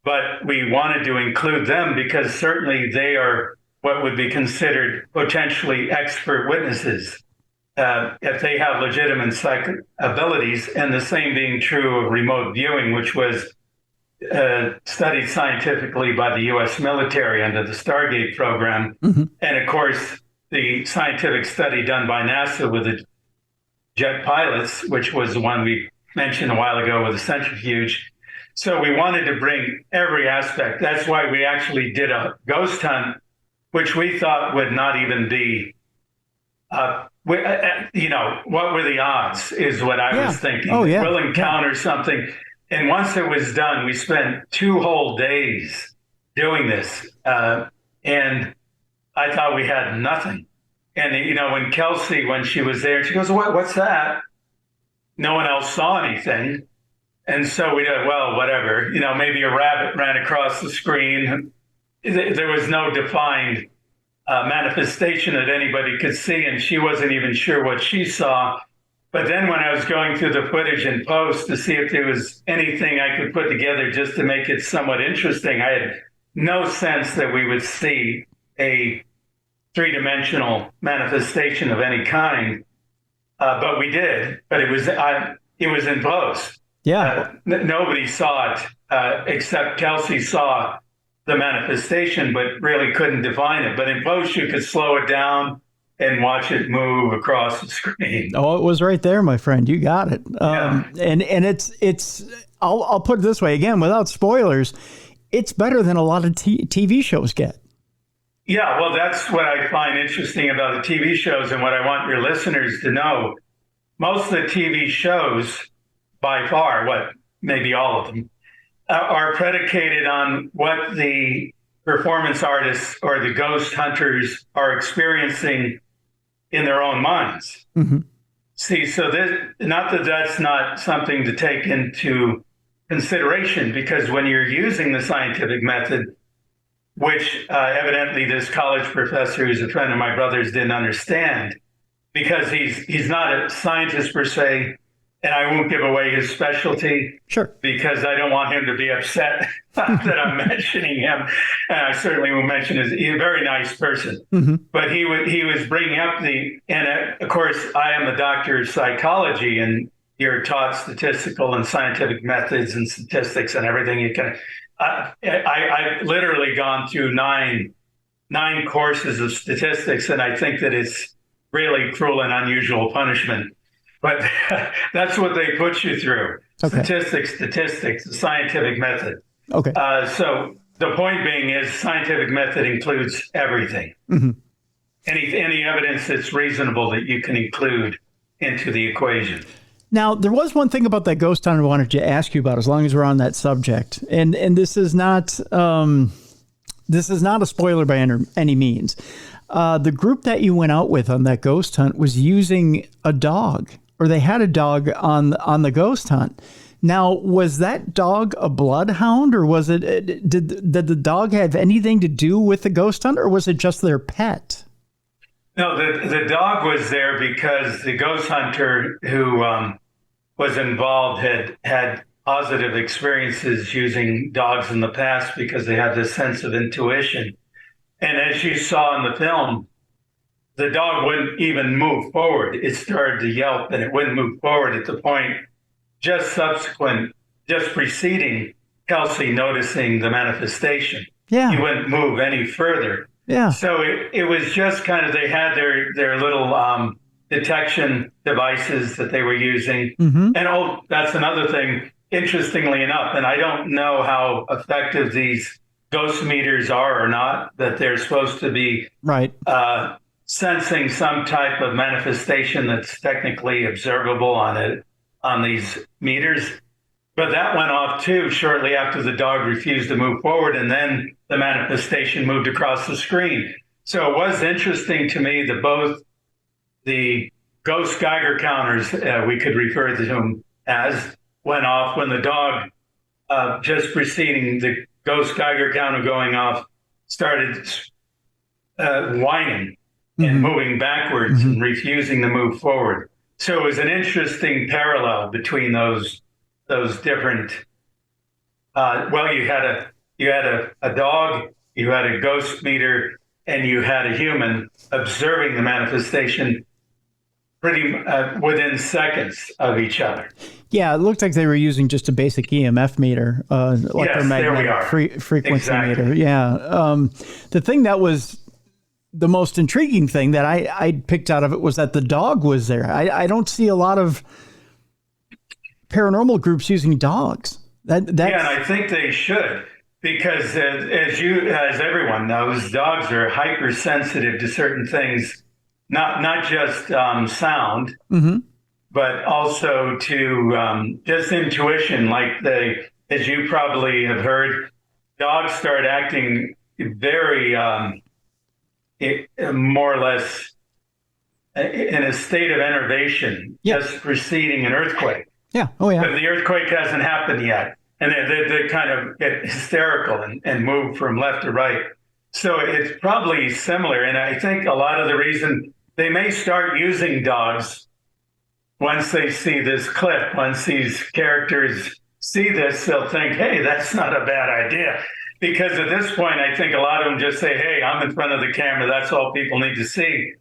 But we wanted to include them because certainly they are what would be considered potentially expert witnesses if they have legitimate psychic abilities, and the same being true of remote viewing, which was studied scientifically by the U.S. military under the Stargate program. And of course, the scientific study done by NASA with the jet pilots, which was the one we mentioned a while ago with the centrifuge. So we wanted to bring every aspect. That's why we actually did a ghost hunt, which we thought would not even be, what were the odds is what I was thinking. We'll encounter something. And once it was done, we spent 2 whole days doing this. And I thought we had nothing. And, when Kelsey, when she was there, she goes, what's that? No one else saw anything. And so we did, well, whatever, maybe a rabbit ran across the screen. There was no defined manifestation that anybody could see, and she wasn't even sure what she saw. But then when I was going through the footage in post to see if there was anything I could put together just to make it somewhat interesting, I had no sense that we would see a 3-dimensional manifestation of any kind. But we did, but it was in post. Nobody saw it except Kelsey saw the manifestation, but really couldn't define it. But in post, you could slow it down and watch it move across the screen. Oh, it was right there, my friend. You got it. And it's. I'll put it this way again, without spoilers. It's better than a lot of TV shows get. Yeah, well, that's what I find interesting about the TV shows, and what I want your listeners to know. Most of the TV shows, by far, maybe all of them, are predicated on what the performance artists or the ghost hunters are experiencing in their own minds. See, so not that that's not something to take into consideration, because when you're using the scientific method, which evidently this college professor who's a friend of my brother's didn't understand, because he's not a scientist per se, and I won't give away his specialty, because I don't want him to be upset that I'm mentioning him. And I certainly will mention he's a very nice person. But he was bringing up of course, I am a doctor of psychology, and you're taught statistical and scientific methods and statistics and everything you can. I've literally gone through nine courses of statistics, and I think that it's really cruel and unusual punishment. But that's what they put you through. Statistics, the scientific method. So the point being is scientific method includes everything. Any evidence that's reasonable that you can include into the equation. Now, there was one thing about that ghost hunt I wanted to ask you about, as long as we're on that subject. And this is not a spoiler by any means. The group that you went out with on that ghost hunt was using a dog, or they had a dog on the ghost hunt. Now, was that dog a bloodhound, or was it did the dog have anything to do with the ghost hunt, or was it just their pet? No, the dog was there because the ghost hunter who was involved had positive experiences using dogs in the past, because they had this sense of intuition. And as you saw in the film, the dog wouldn't even move forward. It started to yelp, and it wouldn't move forward at the point just preceding Kelsey noticing the manifestation. He wouldn't move any further. So it was just kind of, they had their little detection devices that they were using. And that's another thing, interestingly enough, and I don't know how effective these ghost meters are or not, that they're supposed to be sensing some type of manifestation that's technically observable on these meters. But that went off too shortly after the dog refused to move forward, and then the manifestation moved across the screen. So it was interesting to me that both the ghost Geiger counters, we could refer to them as, went off when the dog, just preceding the ghost Geiger counter going off, started whining and moving backwards and refusing to move forward. So it was an interesting parallel between those different. You had a dog, you had a ghost meter, and you had a human observing the manifestation pretty within seconds of each other. Yeah, it looked like they were using just a basic EMF meter, electromagnetic frequency meter. Yeah. The thing that was the most intriguing thing that I picked out of it was that the dog was there. I don't see a lot of paranormal groups using dogs. And I think they should, because as everyone knows, dogs are hypersensitive to certain things, not just sound, but also to just intuition. Like as you probably have heard, dogs start acting very more or less in a state of enervation, just preceding an earthquake. But the earthquake hasn't happened yet. And they kind of get hysterical and move from left to right. So it's probably similar. And I think a lot of the reason they may start using dogs once they see this clip, once these characters see this, they'll think, hey, that's not a bad idea. Because at this point, I think a lot of them just say, hey, I'm in front of the camera. That's all people need to see.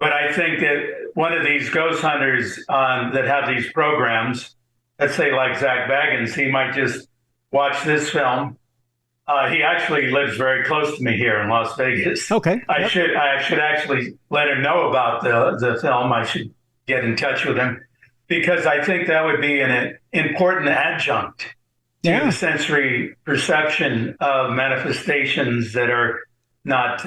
But I think that one of these ghost hunters that have these programs, let's say like Zach Baggins, he might just watch this film. He actually lives very close to me here in Las Vegas. I should actually let him know about the film. I should get in touch with him, because I think that would be an important adjunct to the sensory perception of manifestations that are not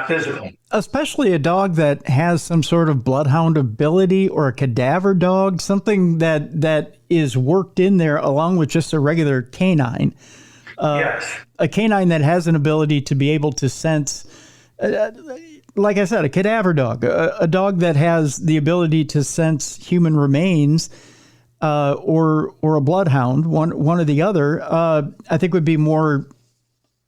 physical. Especially a dog that has some sort of bloodhound ability, or a cadaver dog, something that is worked in there along with just a regular canine. A canine that has an ability to be able to sense. like I said, a cadaver dog, a dog that has the ability to sense human remains, or a bloodhound, one or the other, I think would be more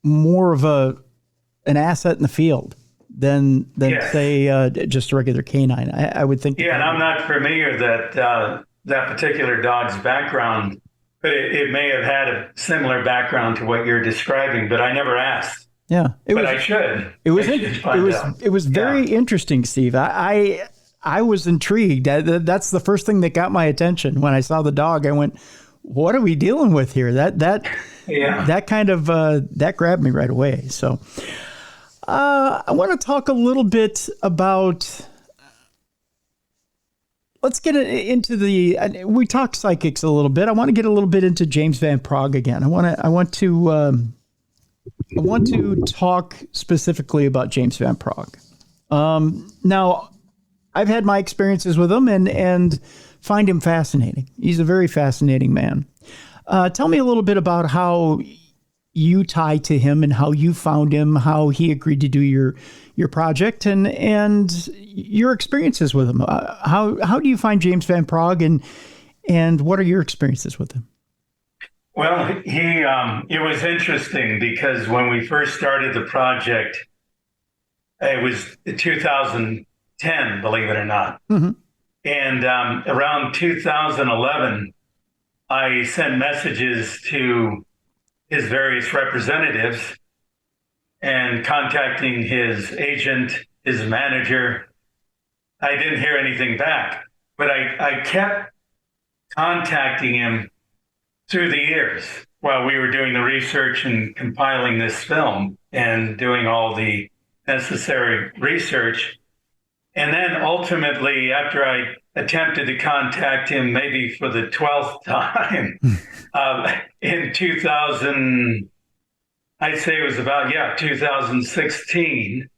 of an asset in the field than say just a regular canine. I would think. Yeah, and I'm not familiar that particular dog's background, but it may have had a similar background to what you're describing. But I never asked. Yeah, I should. It was very interesting, Steve. I was intrigued. That's the first thing that got my attention when I saw the dog. I went, "What are we dealing with here?" That kind of that grabbed me right away. So I want to talk a little bit about. Let's get into we talked psychics a little bit. I want to get a little bit into James Van Praagh again. I want to talk specifically about James Van Praagh. Now, I've had my experiences with him and find him fascinating. He's a very fascinating man. Tell me a little bit about how you tie to him and how you found him, how he agreed to do your project, and your experiences with him. How do you find James Van Praagh, and what are your experiences with him? Well, it was interesting because when we first started the project, it was 2010, believe it or not. Mm-hmm. And around 2011, I sent messages to his various representatives and contacting his agent, his manager. I didn't hear anything back, but I kept contacting him through the years while we were doing the research and compiling this film and doing all the necessary research. And then ultimately, after I attempted to contact him maybe for the 12th time in 2000, I'd say it was about, 2016,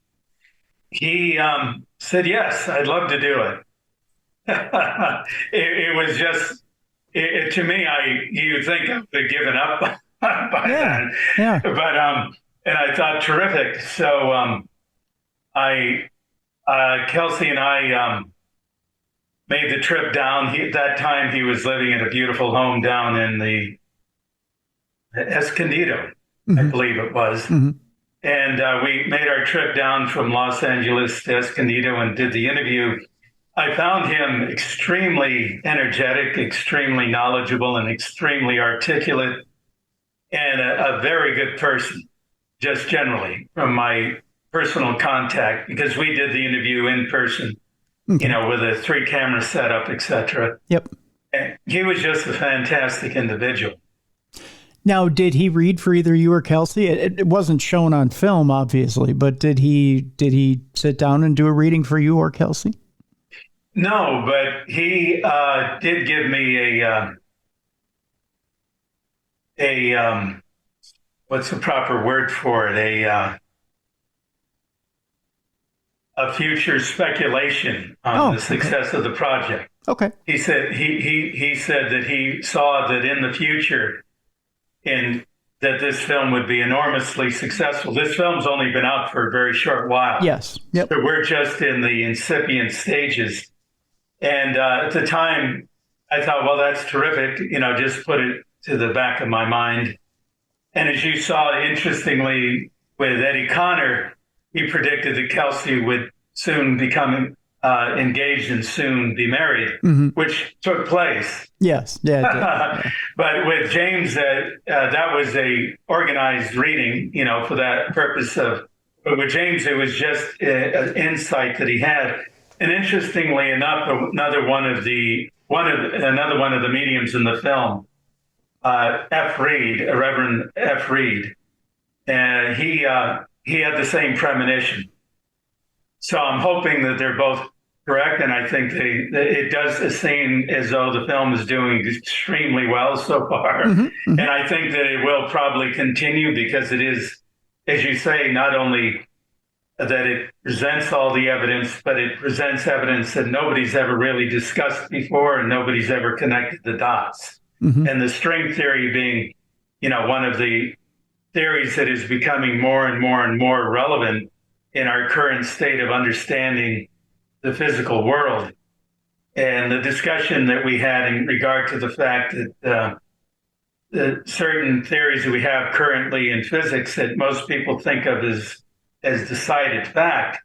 he said, yes, I'd love to do it. It was just, to me, you'd think I would have given up by then. Yeah. But, and I thought, terrific. So Kelsey and I made the trip down. At that time, he was living in a beautiful home down in the Escondido, mm-hmm. I believe it was. Mm-hmm. And we made our trip down from Los Angeles to Escondido and did the interview. I found him extremely energetic, extremely knowledgeable, and extremely articulate, and a very good person, just generally, from my personal contact, because we did the interview in person, okay. With a 3-camera setup, etc. Yep. And he was just a fantastic individual. Now, did he read for either you or Kelsey? It wasn't shown on film, obviously, but did he sit down and do a reading for you or Kelsey? No, but he did give me a what's the proper word for it? A future speculation on the success of the project. Okay. He said he said that he saw that in the future, that this film would be enormously successful. This film's only been out for a very short while. Yes. Yep. So we're just in the incipient stages. And at the time, I thought, well, that's terrific. Just put it to the back of my mind. And as you saw, interestingly, with Eddie Connor, he predicted that Kelsey would soon become engaged and soon be married, mm-hmm. which took place. Yes. Yeah. But with James, that was a organized reading, for that purpose of. But with James, it was just an insight that he had. And interestingly enough, another one of the mediums in the film, Reverend F. Reed, and he had the same premonition. So I'm hoping that they're both correct, and I think it does seem as though the film is doing extremely well so far. Mm-hmm, mm-hmm. And I think that it will probably continue because it is, as you say, not only that it presents all the evidence, but it presents evidence that nobody's ever really discussed before and nobody's ever connected the dots. Mm-hmm. And the string theory being, one of the theories that is becoming more and more and more relevant in our current state of understanding the physical world. And the discussion that we had in regard to the fact that the certain theories that we have currently in physics that most people think of as decided fact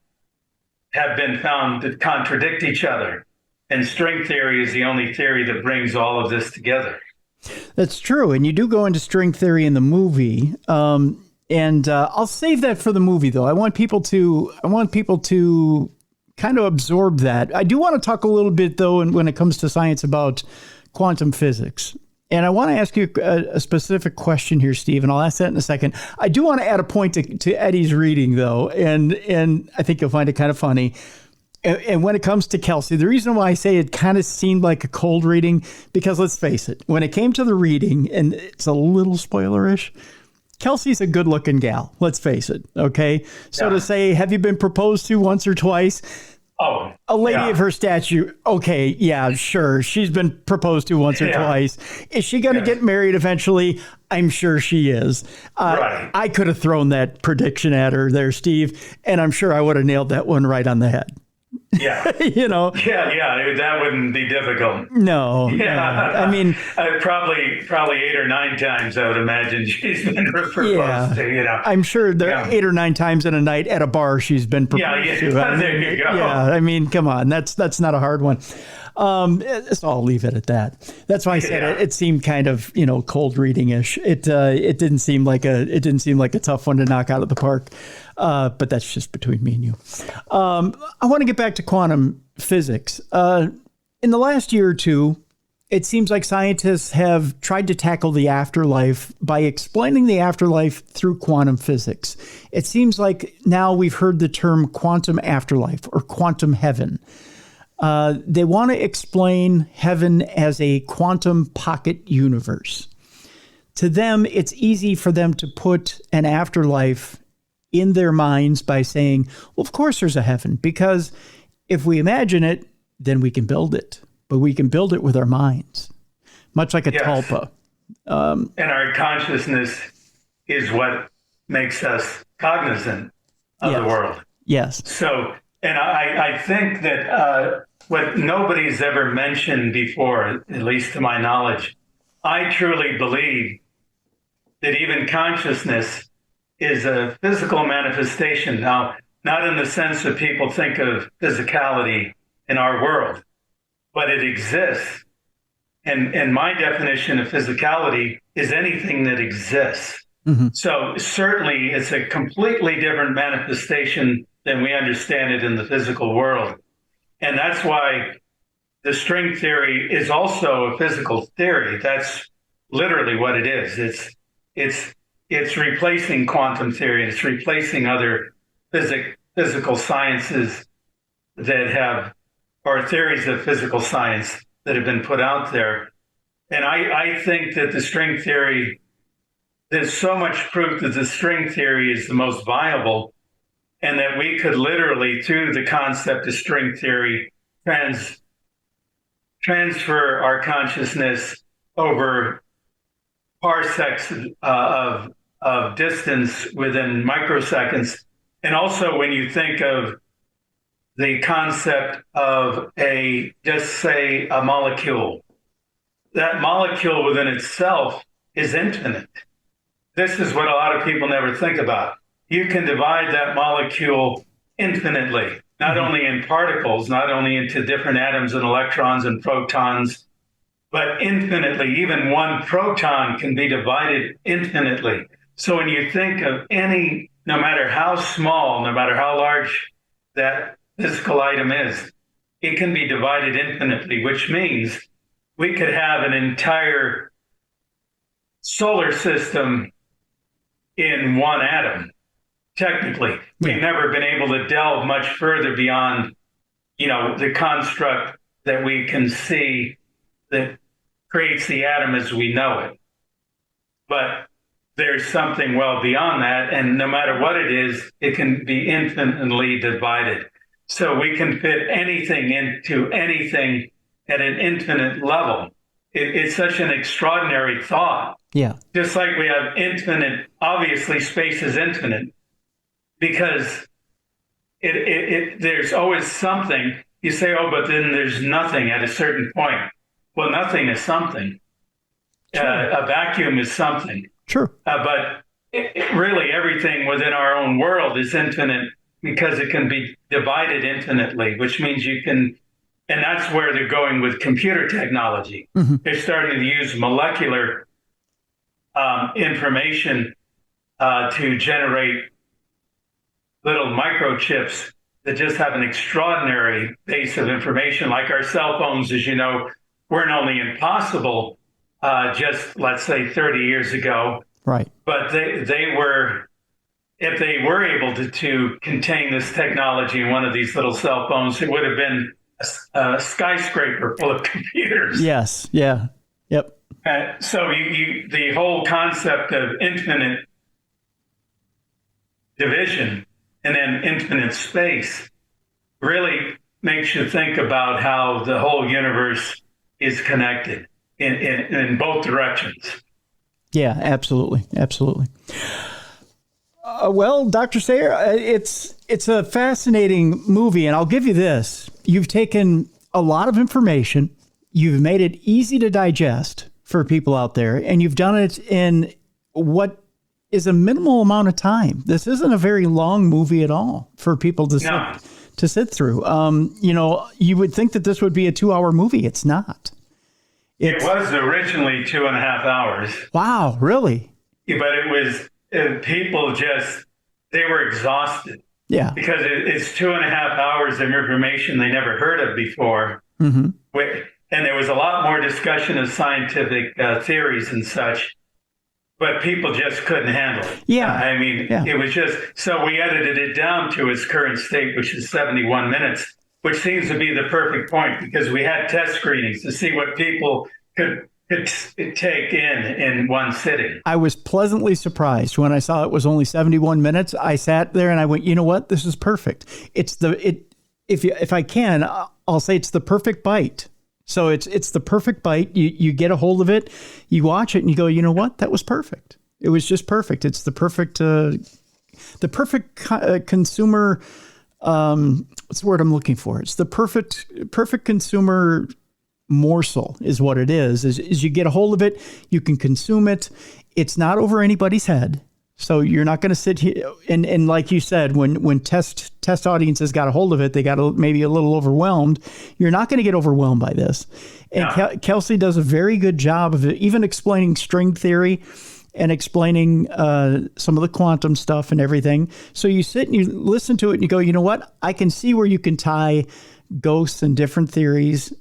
have been found to contradict each other. And string theory is the only theory that brings all of this together. That's true. And you do go into string theory in the movie. And I'll save that for the movie, though. I want people to kind of absorb that. I do want to talk a little bit, though, when it comes to science, about quantum physics. And I want to ask you a specific question here, Steve, and I'll ask that in a second. I do want to add a point to Eddie's reading, though, and I think you'll find it kind of funny. And when it comes to Kelsey, the reason why I say it kind of seemed like a cold reading, because let's face it, when it came to the reading, and it's a little spoilerish, Kelsey's a good-looking gal. Let's face it. Okay, so to say, have you been proposed to once or twice? Oh, a lady of her stature. Okay, yeah, sure. She's been proposed to once or twice. Is she going to get married eventually? I'm sure she is. Right. I could have thrown that prediction at her there, Steve, and I'm sure I would have nailed that one right on the head. Yeah. You know. Yeah. That wouldn't be difficult. No. Yeah. No. I mean, probably 8 or 9 times I would imagine she's been proposed to. You know. I'm sure there are 8 or 9 times in a night at a bar she's been proposed to. There you go. Yeah. I mean, come on. That's not a hard one. So I'll leave it at that. That's why I said it seemed kind of, cold reading-ish. It didn't seem like a tough one to knock out of the park. But that's just between me and you. I want to get back to quantum physics. In the last year or two, it seems like scientists have tried to tackle the afterlife by explaining the afterlife through quantum physics. It seems like now we've heard the term quantum afterlife or quantum heaven. They want to explain heaven as a quantum pocket universe. To them, it's easy for them to put an afterlife in their minds by saying, well, of course there's a heaven, because if we imagine it, then we can build it. But we can build it with our minds, much like a tulpa. And our consciousness is what makes us cognizant of the world. Yes. So, and I think that what nobody's ever mentioned before, at least to my knowledge, I truly believe that even consciousness is a physical manifestation. Now, not in the sense that people think of physicality in our world, but it exists. And my definition of physicality is anything that exists. Mm-hmm. So certainly it's a completely different manifestation than we understand it in the physical world. And that's why the string theory is also a physical theory. That's literally what it is. It's replacing quantum theory. It's replacing other physical sciences that have, or theories of physical science that have been put out there. And I think that the string theory, there's so much proof that the string theory is the most viable, and that we could literally, through the concept of string theory, transfer our consciousness over parsecs of distance within microseconds. And also when you think of the concept of just say a molecule, that molecule within itself is infinite. This is what a lot of people never think about. You can divide that molecule infinitely, not only in particles, not only into different atoms and electrons and protons, but infinitely. Even one proton can be divided infinitely. So when you think of any, no matter how small, no matter how large that physical item is, it can be divided infinitely, which means we could have an entire solar system in one atom. Technically, we've never been able to delve much further beyond, the construct that we can see that creates the atom as we know it. But there's something well beyond that, and no matter what it is, it can be infinitely divided. So we can fit anything into anything at an infinite level. It's such an extraordinary thought. Yeah. Just like we have infinite, obviously space is infinite, because there's always something. You say, oh, but then there's nothing at a certain point. Well, nothing is something. A vacuum is something. Sure. But really everything within our own world is infinite because it can be divided infinitely, which means you can, and that's where they're going with computer technology. Mm-hmm. They're starting to use molecular information to generate little microchips that just have an extraordinary base of information. Like our cell phones, as you know, weren't only impossible just, let's say, 30 years ago, right? But they were, if they were able to contain this technology in one of these little cell phones, it would have been a skyscraper full of computers. Yes. Yeah. Yep. So the whole concept of infinite division and then infinite space really makes you think about how the whole universe is connected in both directions. Yeah, absolutely. Absolutely. Well, Dr. Sayre, it's a fascinating movie, and I'll give you this. You've taken a lot of information, you've made it easy to digest for people out there, and you've done it in what is a minimal amount of time. This isn't a very long movie at all for people to sit through. You would think that this would be a 2-hour movie. It's not. It was originally 2.5 hours. Wow, really? Yeah, but it was, people they were exhausted. Yeah. Because it's 2.5 hours of information they never heard of before. Mm-hmm. And there was a lot more discussion of scientific theories and such, but people just couldn't handle it. Yeah. It was just, so we edited it down to its current state, which is 71 minutes. Which seems to be the perfect point because we had test screenings to see what people could take in one sitting. I was pleasantly surprised when I saw it was only 71 minutes. I sat there and I went, you know what? This is perfect. If I can, I'll say it's the perfect bite. So it's the perfect bite. You get a hold of it, you watch it, and you go, you know what? That was perfect. It was just perfect. It's the perfect consumer. What's the word I'm looking for? It's the perfect consumer morsel is what it is you get a hold of it, you can consume it. It's not over anybody's head. So you're not going to sit here and like you said, when test audiences got a hold of it, they got maybe a little overwhelmed. You're not going to get overwhelmed by this. And Kelsey does a very good job of even explaining string theory and explaining some of the quantum stuff and everything. So you sit and you listen to it and you go, you know what? I can see where you can tie ghosts and different theories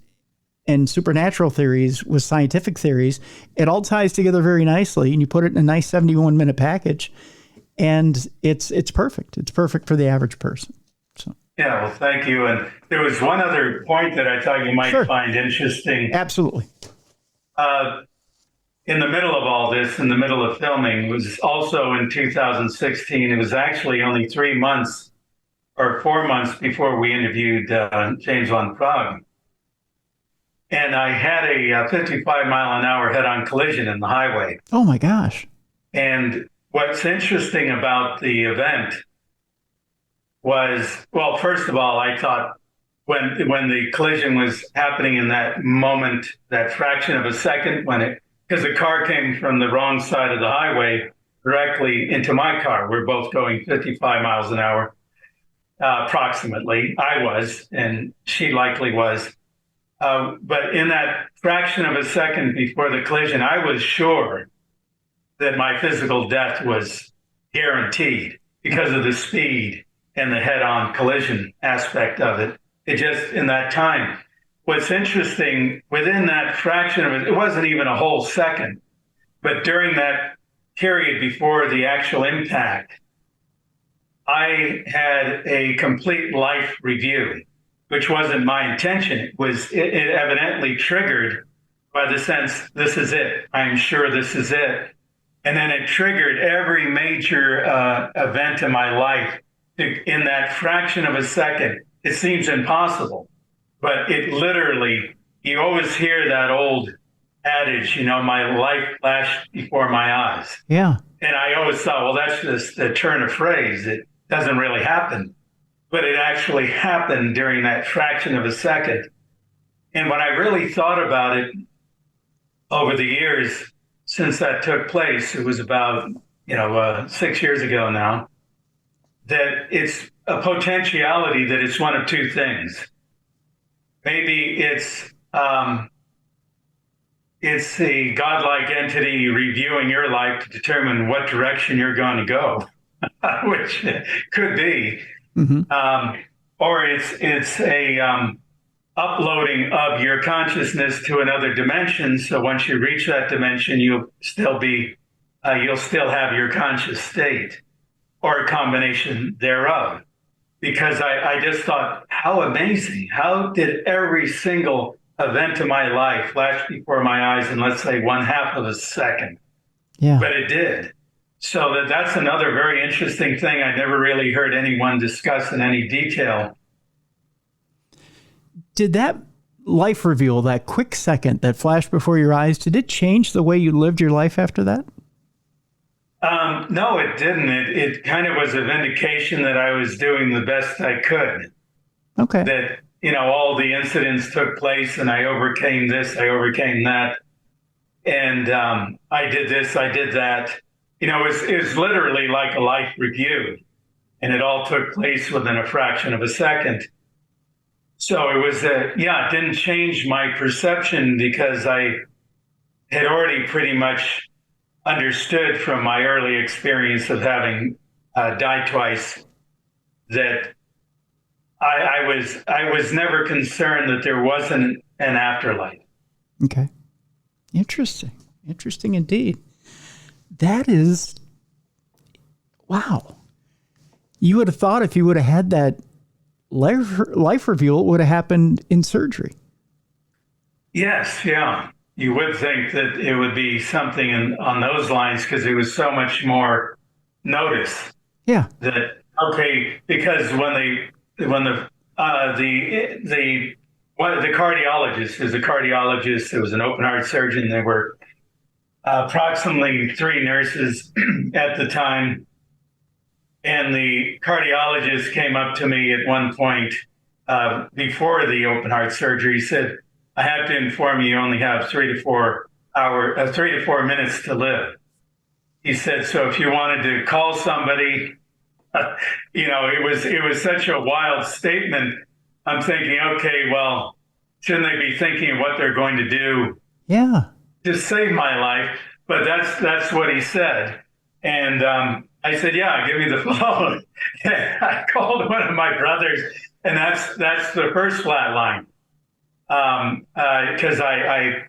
and supernatural theories with scientific theories. It all ties together very nicely, and you put it in a nice 71-minute package, and it's perfect. It's perfect for the average person. So. Yeah, well, thank you. And there was one other point that I thought you might find interesting. Absolutely. In the middle of all this, in the middle of filming, was also in 2016. It was actually only 3 months or 4 months before we interviewed James von Praagh. And I had a 55-mile-an-hour head-on collision in the highway. Oh, my gosh. And what's interesting about the event was, well, first of all, I thought when the collision was happening in that moment, that fraction of a second, because the car came from the wrong side of the highway directly into my car. We're both going 55 miles an hour, approximately. I was, and she likely was. But in that fraction of a second before the collision, I was sure that my physical death was guaranteed because of the speed and the head-on collision aspect of it. It just, in that time, what's interesting, within that fraction of it wasn't even a whole second, but during that period before the actual impact, I had a complete life review, which wasn't my intention. It evidently triggered by the sense, this is it. I'm sure this is it. And then it triggered every major event in my life in that fraction of a second. It seems impossible, but it literally, you always hear that old adage, my life flashed before my eyes. Yeah. And I always thought, well, that's just a turn of phrase. It doesn't really happen. but it actually happened during that fraction of a second. And when I really thought about it over the years since that took place, it was about 6 years ago now, that it's a potentiality that it's one of two things. Maybe it's the godlike entity reviewing your life to determine what direction you're going to go, which could be, or it's a uploading of your consciousness to another dimension. So once you reach that dimension, you'll still have your conscious state, or a combination thereof. Because I just thought, how amazing! How did every single event of my life flash before my eyes in, let's say, 1/2 of a second? Yeah. But it did. So that's another very interesting thing I never really heard anyone discuss in any detail. Did that life reveal, that quick second that flashed before your eyes, did it change the way you lived your life after that? No, it didn't. It kind of was a vindication that I was doing the best I could. Okay. That, all the incidents took place and I overcame this, I overcame that. And I did this, I did that. It was literally like a life review. And it all took place within a fraction of a second. So it was, it didn't change my perception because I had already pretty much understood from my early experience of having died twice that I was never concerned that there wasn't an afterlife. Okay. Interesting indeed. That is, wow. You would have thought if you would have had that life reveal, it would have happened in surgery. Yes, yeah. You would think that it would be something on those lines because it was so much more notice. Yeah. That, okay, because when the cardiologist is a cardiologist, it was an open heart surgeon. There were approximately 3 nurses at the time. And the cardiologist came up to me at one point before the open heart surgery. He said, I have to inform you, you only have 3 to 4 minutes to live. He said, so if you wanted to call somebody, it was such a wild statement. I'm thinking, okay, well, shouldn't they be thinking of what they're going to do? Yeah. To save my life. But that's what he said. And I said, yeah, give me the phone. I called one of my brothers, and that's the first flat line. Because I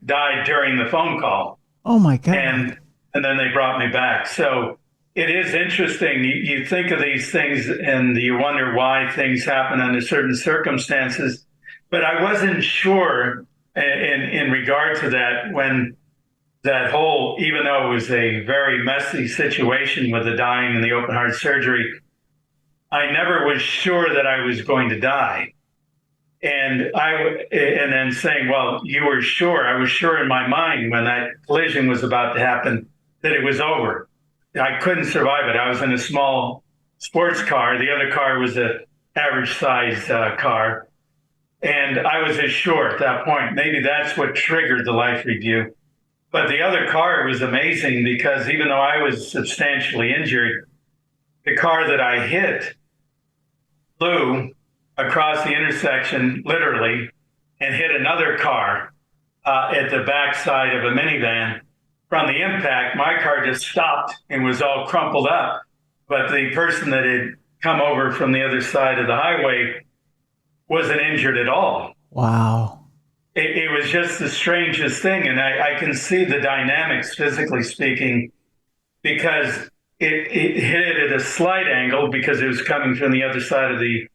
died during the phone call. Oh my God. And then they brought me back. So it is interesting. You think of these things and you wonder why things happen under certain circumstances. But I wasn't sure in regard to that when that whole, even though it was a very messy situation with the dying and the open heart surgery, I never was sure that I was going to die. And then saying, well, you were sure. I was sure in my mind when that collision was about to happen that it was over. I couldn't survive it. I was in a small sports car. The other car was an average size car. And I was as sure at that point. Maybe that's what triggered the life review. But the other car was amazing because even though I was substantially injured, the car that I hit flew across the intersection, literally, and hit another car at the backside of a minivan. From the impact, my car just stopped and was all crumpled up. But the person that had come over from the other side of the highway wasn't injured at all. Wow. It was just the strangest thing. And I can see the dynamics, physically speaking, because it hit at a slight angle because it was coming from the other side of the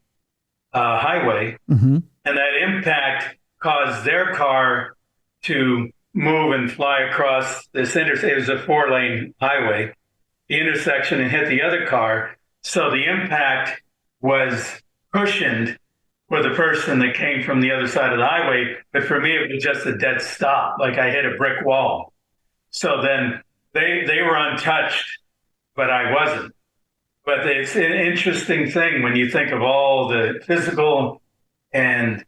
highway. Mm-hmm. And that impact caused their car to move and fly across this intersection. It was a 4-lane highway, the intersection, and hit the other car. So the impact was cushioned for the person that came from the other side of the highway. But for me, it was just a dead stop, like I hit a brick wall. So then they were untouched, but I wasn't. But it's an interesting thing when you think of all the physical and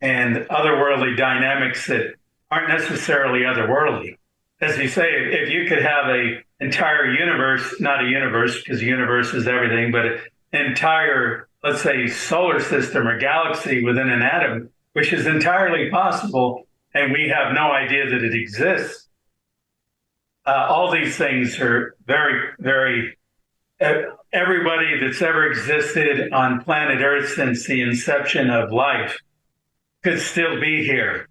otherworldly dynamics that aren't necessarily otherworldly. As you say, if you could have an entire universe, not a universe because the universe is everything, but an entire, let's say, solar system or galaxy within an atom, which is entirely possible, and we have no idea that it exists. All these things are very, very, everybody that's ever existed on planet Earth since the inception of life could still be here.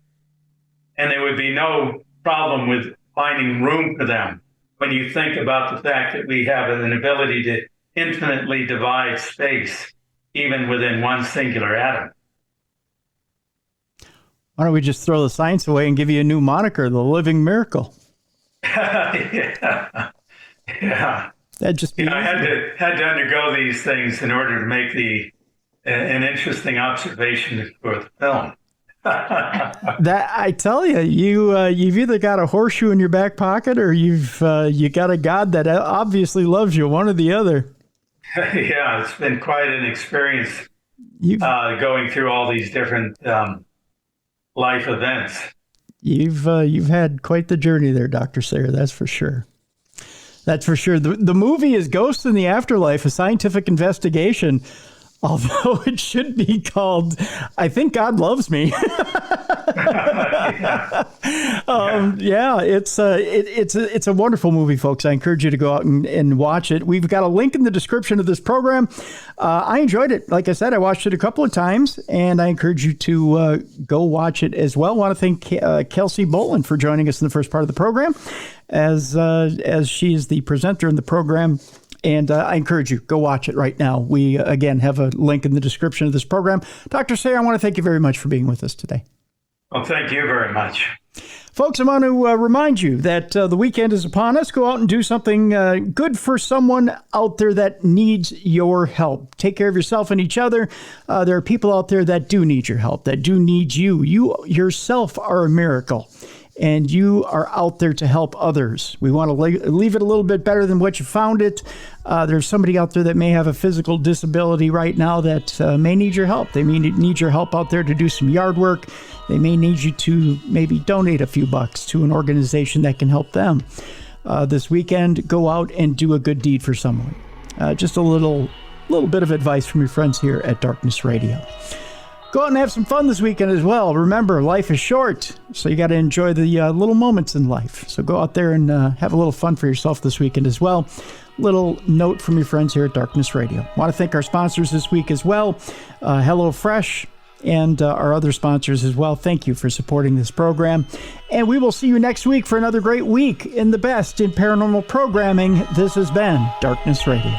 And there would be no problem with finding room for them when you think about the fact that we have an ability to infinitely divide space, even within one singular atom. Why don't we just throw the science away and give you a new moniker, the living miracle? Yeah. That'd just be I had to undergo these things in order to make an interesting observation for the film. That I tell you, you've either got a horseshoe in your back pocket or you got a God that obviously loves you, one or the other. Yeah, it's been quite an experience going through all these different life events. You've had quite the journey there, Dr. Sayre, that's for sure. That's for sure. The movie is Ghosts in the Afterlife, a scientific investigation, although it should be called I Think God Loves Me. It's a wonderful movie, folks. I encourage you to go out and watch it. We've got a link in the description of this program. I enjoyed it. Like I said, I watched it a couple of times, and I encourage you to go watch it as well. I want to thank Kelsey Bohlen for joining us in the first part of the program, as she is the presenter in the program. And I encourage you, go watch it right now. We, again, have a link in the description of this program. Dr. Sayre, I want to thank you very much for being with us today. Well, thank you very much. Folks, I want to remind you that the weekend is upon us. Go out and do something good for someone out there that needs your help. Take care of yourself and each other. There are people out there that do need your help, that do need you. You yourself are a miracle, and you are out there to help others. We want to leave it a little bit better than what you found it. There's somebody out there that may have a physical disability right now that may need your help. They may need your help out there to do some yard work. They may need you to maybe donate a few bucks to an organization that can help them. This weekend, go out and do a good deed for someone. Just a little bit of advice from your friends here at Darkness Radio. Go out and have some fun this weekend as well. Remember, life is short, so you got to enjoy the little moments in life. So go out there and have a little fun for yourself this weekend as well. Little note from your friends here at Darkness Radio. I want to thank our sponsors this week as well, HelloFresh, and our other sponsors as well. Thank you for supporting this program. And we will see you next week for another great week in the best in paranormal programming. This has been Darkness Radio.